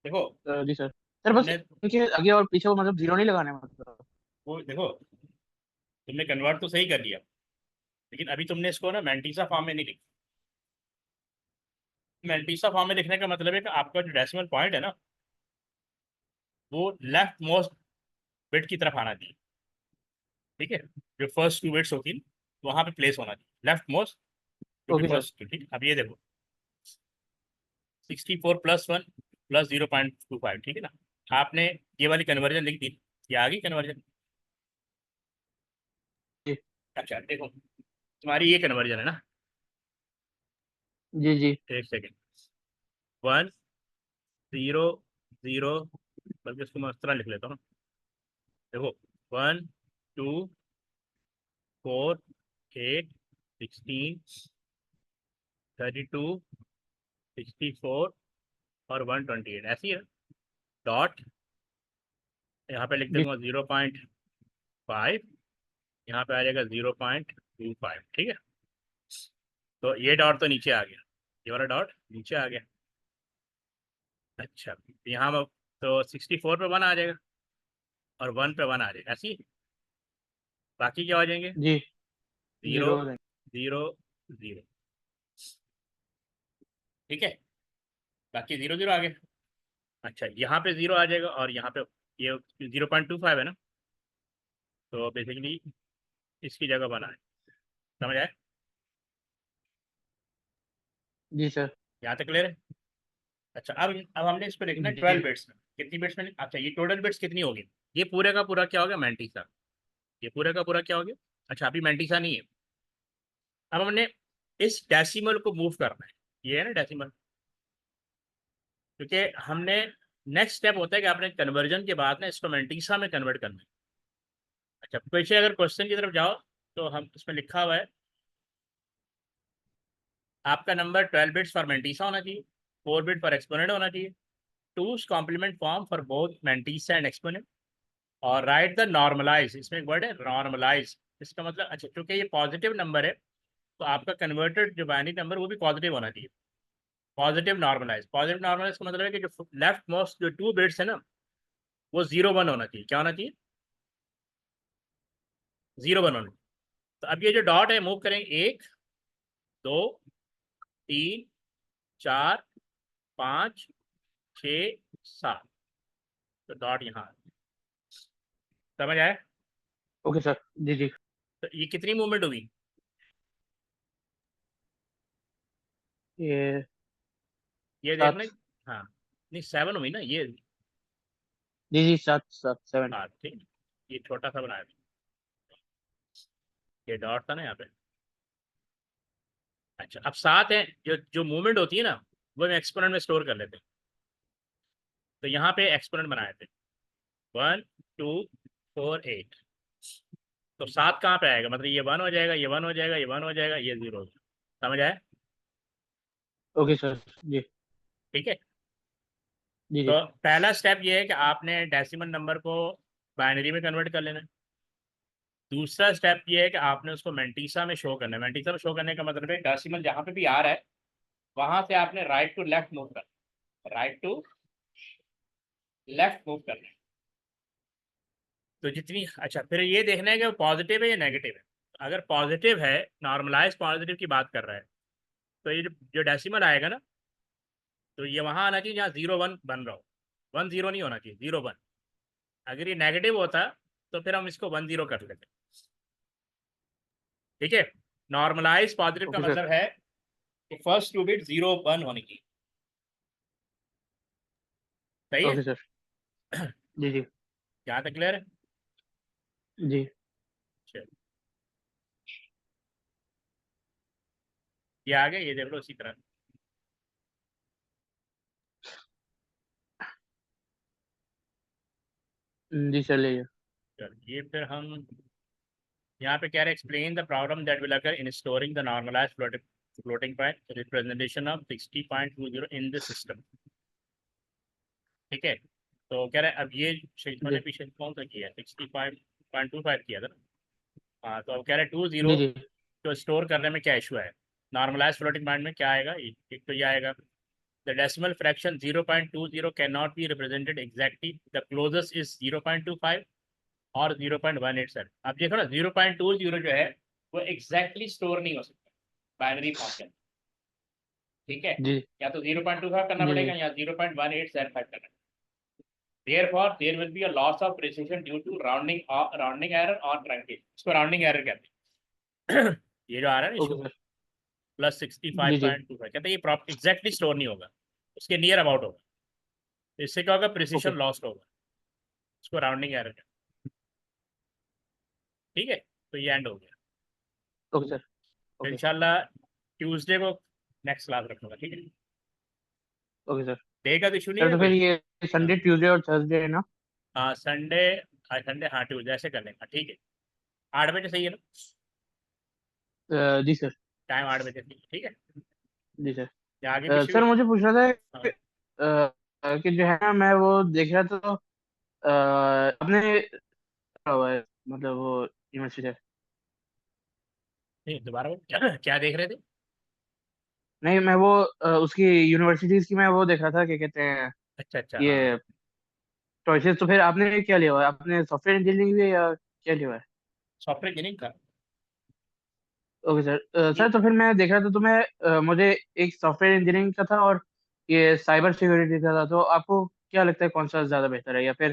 देखो जी सर। सर बस तुमने इनके आगे और पीछे वो मतलब जीरो नहीं लगाने मतलब। वो देखो, तुमने कन्वर्ट तो सही कर लिया, लेकिन अभी तुमने इसको ना मैंटीसा फॉर्म में नहीं लिखा। मैंटीसा फॉर्म में लिखने का मतलब है कि आपका जो डेसिमल पॉइंट है ना, वो लेफ्ट मोस्ट बिट की तरफ आना चाहिए। ठीक है, जो फर्स्ट 2 बिट्स होती है वहां पे प्लेस होना चाहिए, leftmost to be okay sir. First. ठीक है, अब ये देखो 64 + 1 + 0.25, ठीक है ना। आपने ये वाली कन्वर्जन लिख दी, ये आ गई कन्वर्जन। जी अच्छा देखो, तुम्हारी ये कन्वर्जन है ना। जी जी। एक सेकेंड, 1 0 0, बल्कि इसको मैं इस तरह लिख लेता हूँ। देखो 1 2 4 8 16 32 64 और 128 ऐसी है। डॉट यहाँ पे लिख जी दूंगा 0.5, यहाँ पे आ जाएगा 0.25, ठीक है। तो ये डॉट तो नीचे आ गया, ये वाला डॉट नीचे आ गया। अच्छा, यहाँ तो 64 पे 1 आ जाएगा। और 1 पे 1 आ जाएगा ऐसी। बाकी क्या हो जाएंगे? जी 0 जीरो हो जाएंगे। 0 0। ठीक है, बाकी 0 0 आ गए। अच्छा, यहाँ पे 0 आ जाएगा और यहाँ पे ये 0.25 है ना, तो बेसिकली इसकी जगह बना है। समझ आए? जी सर। यहाँ तक क्लियर है? अच्छा, अब हमने इसको लिखना है जी 12 बिट्स में। कितनी बिट्स में? अच्छा, ये टोटल बिट्स कितनी होगी? ये पूरे का पूरा क्या हो गया? मैंटीसा। ये पूरे का पूरा क्या हो गया? अच्छा, अभी मैंटीसा नहीं है। अब हमने इस डेसिमल को मूव करना है। ये है ना डेसिमल, क्योंकि हमने नेक्स्ट स्टेप होता है कि आपने कन्वर्जन के बाद ना इसको मैंटीसा में कन्वर्ट करना है। अच्छा, पीछे अगर क्वेश्चन की तरफ जाओ तो हम इसमें लिखा हुआ है आपका नंबर 12 बिट्स फॉर मैंटीसा होना चाहिए, 4 बिट फॉर एक्सपोनेंट होना चाहिए, two's complement form for both mantissa and exponent, और राइट द नॉर्मलाइज। इसमें एक वर्ड है नॉर्मलाइज। इसका मतलब, अच्छा क्योंकि ये पॉजिटिव नंबर है तो आपका कन्वर्टेड जो बाइनरी नंबर वो भी पॉजिटिव होना चाहिए। पॉजिटिव नॉर्मलाइज, पॉजिटिव नॉर्मलाइज का मतलब है कि जो लेफ्ट मोस्ट जो 2 बिट्स है ना वो 0 1 होना चाहिए। क्या होना चाहिए? 0 1 होना चाहिए। तो अब ये जो डॉट है मूव करेंगे 1 2 3 4 5 6 7, तो डॉट यहाँ। समझ आया? Okay sir. जी जी। तो ये कितनी मूवमेंट हुई? ये ये देखना। 7। हाँ, नहीं 7 हुई ना ये। जी जी 7 7 7। हाँ ठीक, ये छोटा सा बनाया था, ये डॉट था ना यहाँ पे। अच्छा, अब 7 है, जो जो मूवमेंट होती है ना वो हम एक्सपोनेंट में स्टोर कर लेते हैं। तो यहाँ पे एक्सपोनेंट बनाए थे 1 2 4 8। तो 7 कहाँ पे आएगा? मतलब ये 1 हो जाएगा, ये 1 हो जाएगा, ये 1 हो जाएगा, ये 0 हो जाएगा। समझ आया? Okay sir. जी ठीक है, जी जी। तो पहला स्टेप ये है कि आपने डेसिमल नंबर को बाइनरी में कन्वर्ट कर लेना है। दूसरा स्टेप ये है कि आपने उसको मेंटीसा में शो करना है। मेंटीसा में शो करने का मतलब है डेसिमल जहाँ पे भी आ रहा है वहां से आपने राइट टू लेफ्ट मूव करना है, राइट टू लेफ्ट मूव करना है। तो जितनी, अच्छा फिर ये देखना है कि वो पॉजिटिव है या नेगेटिव है। अगर पॉजिटिव है, नॉर्मलाइज पॉजिटिव की बात कर रहा है, तो ये जो डेसिमल आएगा ना तो ये वहां आना चाहिए जहाँ 0 1 बन रहा हो। 1 0 नहीं होना चाहिए, 0 1। अगर ये नेगेटिव होता तो फिर हम इसको 1 0 कर लेते। ठीक है, नॉर्मलाइज पॉजिटिव का ओके सर। मतलब है कि फर्स्ट 2 बिट 0 1 होने की। सही है? Okay sir. जी जी। यहाँ तक क्लियर है? जी चलो, ये आ गया, ये देख लो इसी तरह। जी सर ले जाइए। चलो, ये फिर हम यहाँ पे कह रहे हैं explain the problem that will occur in storing the normalised floating point representation of 60.20 in the system. ठीक है, तो कह रहे हैं अब ये शेखर ने जी पीछे कौन सा किया है? 65.25 किया था ना। हाँ, तो अब कह रहे हैं 20 जी जी। को स्टोर करने में क्या इशू है? नॉर्मलाइज फ्लोटिंग पॉइंट में क्या आएगा? एक तो ये आएगा the decimal fraction 0.20 can not be represented exactly, the closest is 0.25 और 0.187। अब देखो ना 0.20 जो है वो एग्जैक्टली स्टोर नहीं हो सकता बाइनरी फॉर्म के अंदर। ठीक है, जी या तो 0.25 करना जी पड़ेगा जी। या 0.1875 करना। Therefore, there will be a loss of precision due to rounding error or truncation. इसको rounding error कहते हैं। ये जो आ रहा है ना ओके इशू सर। प्लस जी जी। 65.25, कहते हैं ये प्रॉपर एग्जैक्टली स्टोर नहीं होगा, उसके नियर अबाउट होगा। तो इससे क्या होगा? ओके। प्रिसिशन लॉस्ट होगा। इसको राउंडिंग एरर कहते हैं। ठीक है, तो ये एंड हो गया। Okay sir. तो ओके। इंशाल्लाह ट्यूसडे को नेक्स्ट क्लास रखूंगा। ठीक है, ओके सर। डे का तो इशू नहीं सर है तो फिर कोई? ये हाँ संडे ट्यूसडे और थर्सडे है ना? हाँ, संडे, संडे हाँ ट्यूसडे ऐसे कर लेंगे। ठीक है, 8 बजे सही है ना? जी सर। टाइम 8 बजे सही है, ठीक है। जी सर। या आगे पीछे भी? सर मुझे पूछना था हाँ कि जो है ना मैं वो देख रहा था तो अपने हुआ है मतलब वो यूनिवर्सिटी है। नहीं, दोबारा बोल। क्या क्या देख रहे थे? नहीं मैं वो उसकी यूनिवर्सिटीज की मैं वो देख रहा था क्या कहते हैं अच्छा अच्छा, हाँ ये चॉइसेस तो फिर आपने क्या लिया हुआ है? आपने सॉफ्टवेयर इंजीनियरिंग लिया या क्या लिया हुआ है? सॉफ्टवेयर इंजीनियरिंग था। Okay sir. ये सर तो फिर मैं देख रहा था, तो मैं मुझे एक सॉफ्टवेयर इंजीनियरिंग का था और ये साइबर सिक्योरिटी का था, तो आपको क्या लगता है कौन सा ज़्यादा बेहतर है, या फिर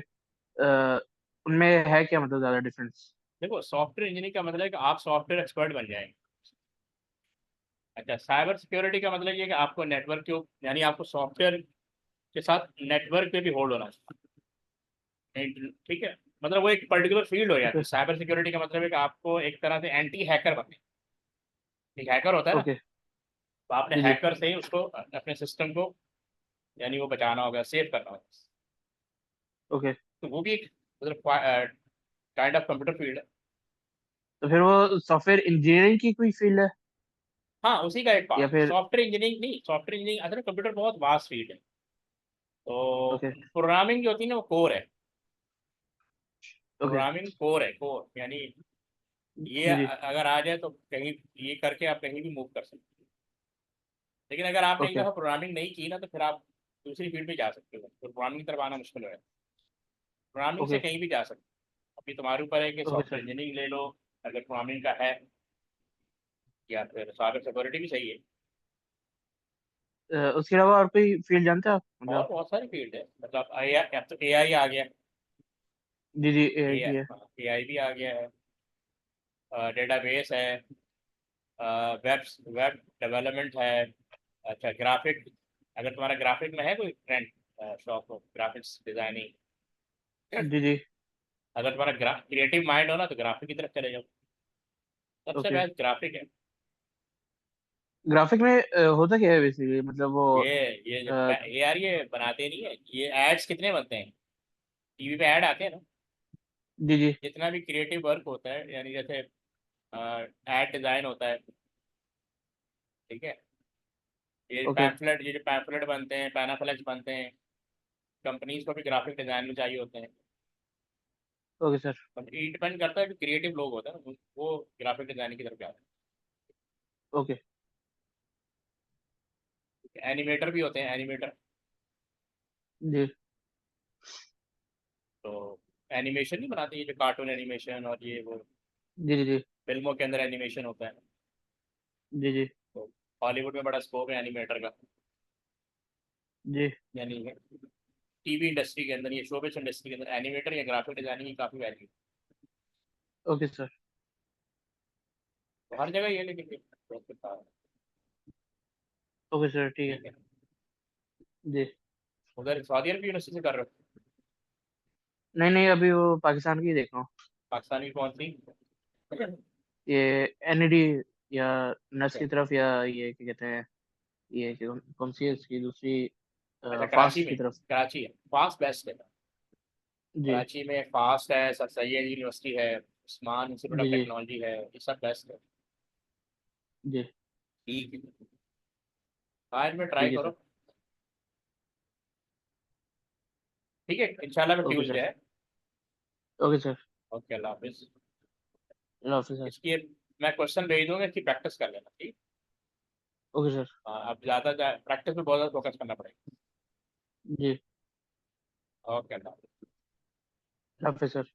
अ, उनमें है क्या, मतलब ज़्यादा डिफरेंस? देखो, सॉफ्टवेयर इंजीनियरिंग का मतलब है कि आप सॉफ्टवेयर एक्सपर्ट बन जाएंगे। अच्छा, साइबर सिक्योरिटी का मतलब ये है कि आपको नेटवर्क के यानी आपको सॉफ्टवेयर के साथ नेटवर्क पे भी होल्ड होना चाहिए। ठीक है, मतलब वो एक पर्टिकुलर फील्ड हो जाती ओके है। साइबर सिक्योरिटी का मतलब है कि आपको एक तरह से एंटी हैकर बनना है। एक हैकर होता है ना, ओके। तो आपने जी जी। हैकर से ही उसको अपने सिस्टम को यानी वो बचाना होगा, सेव करना होगा। ओके। तो वो भी एक मतलब काइंड ऑफ कंप्यूटर फील्ड है। तो फिर वो सॉफ्टवेयर इंजीनियरिंग की कोई फील्ड है, हाँ, उसी का एक या पार्ट है। फिर? सॉफ्टवेयर इंजीनियरिंग नहीं, सॉफ्टवेयर इंजीनियरिंग असल में कंप्यूटर बहुत वास्ट फील्ड है। तो ओके। प्रोग्रामिंग जो होती है ना, वो कोर है। ओके। प्रोग्रामिंग कोर है, कोर यानी ये जी जी। अगर आ जाए तो कहीं ये करके आप कहीं भी मूव कर सकते हो। लेकिन अगर आपने एक ओके। दफ़ा प्रोग्रामिंग नहीं की ना, तो फिर आप दूसरी फील्ड में जा सकते हो, तो प्रोग्रामिंग की तरफ आना मुश्किल है। प्रोग्रामिंग से ओके। कहीं भी जा सकते हो। अभी तुम्हारे ऊपर है कि ओके सॉफ्टवेयर सर। इंजीनियरिंग ले लो अगर प्रोग्रामिंग का है, या फिर साइबर सिक्योरिटी भी सही है। उसके अलावा और कोई फील्ड जानते हैं आप, और मतलब? बहुत सारी फील्ड है, मतलब अब तो एआई आ गया। जी जी, ए एआई भी है। एआई भी आ गया है। डेटाबेस है। वेब वेब डेवलपमेंट है। अच्छा, ग्राफिक, अगर तुम्हारा ग्राफिक में है कोई ट्रेंड शौक हो, ग्राफिक्स डिजाइनिंग, जी जी। अगर तुम्हारा क्रिएटिव माइंड हो ना, तो ग्राफिक की तरफ चले जाओ। सबसे ओके। बेस्ट ग्राफिक है। ग्राफिक में होता क्या है बेसिकली, मतलब वो? ये ये जो अ, यार ये बनाते नहीं है, ये एड्स कितने बनते हैं, टीवी पे ऐड आते हैं ना। जी जी। जितना भी क्रिएटिव वर्क होता है, यानी जैसे एड डिजाइन होता है, ठीक है, ओके। ये जो पैम्फलेट बनते हैं, पैनाफ्लेक्स बनते हैं, कंपनीज को भी ग्राफिक डिजाइन में चाहिए होते हैं। Okay sir. बट ये डिपेंड करता है, जो क्रिएटिव लोग होते हैं ना, वो ग्राफिक डिजाइनिंग की तरफ जाते ओके। हैं। एनिमेटर भी होते हैं, एनिमेटर। जी तो एनिमेशन नहीं बनाते, ये जो कार्टून एनिमेशन और ये वो जी। जी जी। फिल्मों के अंदर एनिमेशन होता है। जी जी। तो हॉलीवुड में बड़ा स्कोप है एनिमेटर का। जी। यानी टीवी इंडस्ट्री के अंदर, ये शोबिस इंडस्ट्री के अंदर एनिमेटर या ग्राफिक डिजाइनिंग की काफ़ी वैल्यू। Okay sir. तो हर जगह ये, लेकिन ये बहुत कुछ है। ओके सर, ठीक है। ठीक है। जी। उधर सऊदी अरब यूनिवर्सिटी से कर रहे हो? नहीं नहीं, अभी वो पाकिस्तान की देख रहा हूँ। पाकिस्तानी कौन सी? ये एनईडी, या नस की तरफ, या ये क्या कहते हैं, ये कौन सी है इसकी दूसरी, अच्छा, कराची फास्ट में। की तरफ? कराची है फास्ट बेस्ट है। जी कराची में फास्ट है, सर सैयद यूनिवर्सिटी है, उस्मान इंस्टीट्यूट ऑफ जी। जी टेक्नोलॉजी है, ये सब बेस्ट है। जी। ठीक है, बाहर में ट्राई ठीक है सर। करो। ठीक है, इंशाल्लाह फिर ओके ट्यूसडे सर। है। Okay sir. ओके, अल्लाह हाफिज। अल्लाह हाफिज़ सर। इसकी मैं क्वेश्चन भेज दूंगा, इसकी प्रैक्टिस कर लेना, ठीक। Okay sir. हाँ, अब ज़्यादा प्रैक्टिस पे बहुत ज़्यादा फोकस करना पड़ेगा। जी। ओके, अल्लाह हाफिज। अल्लाह हाफिज़ सर।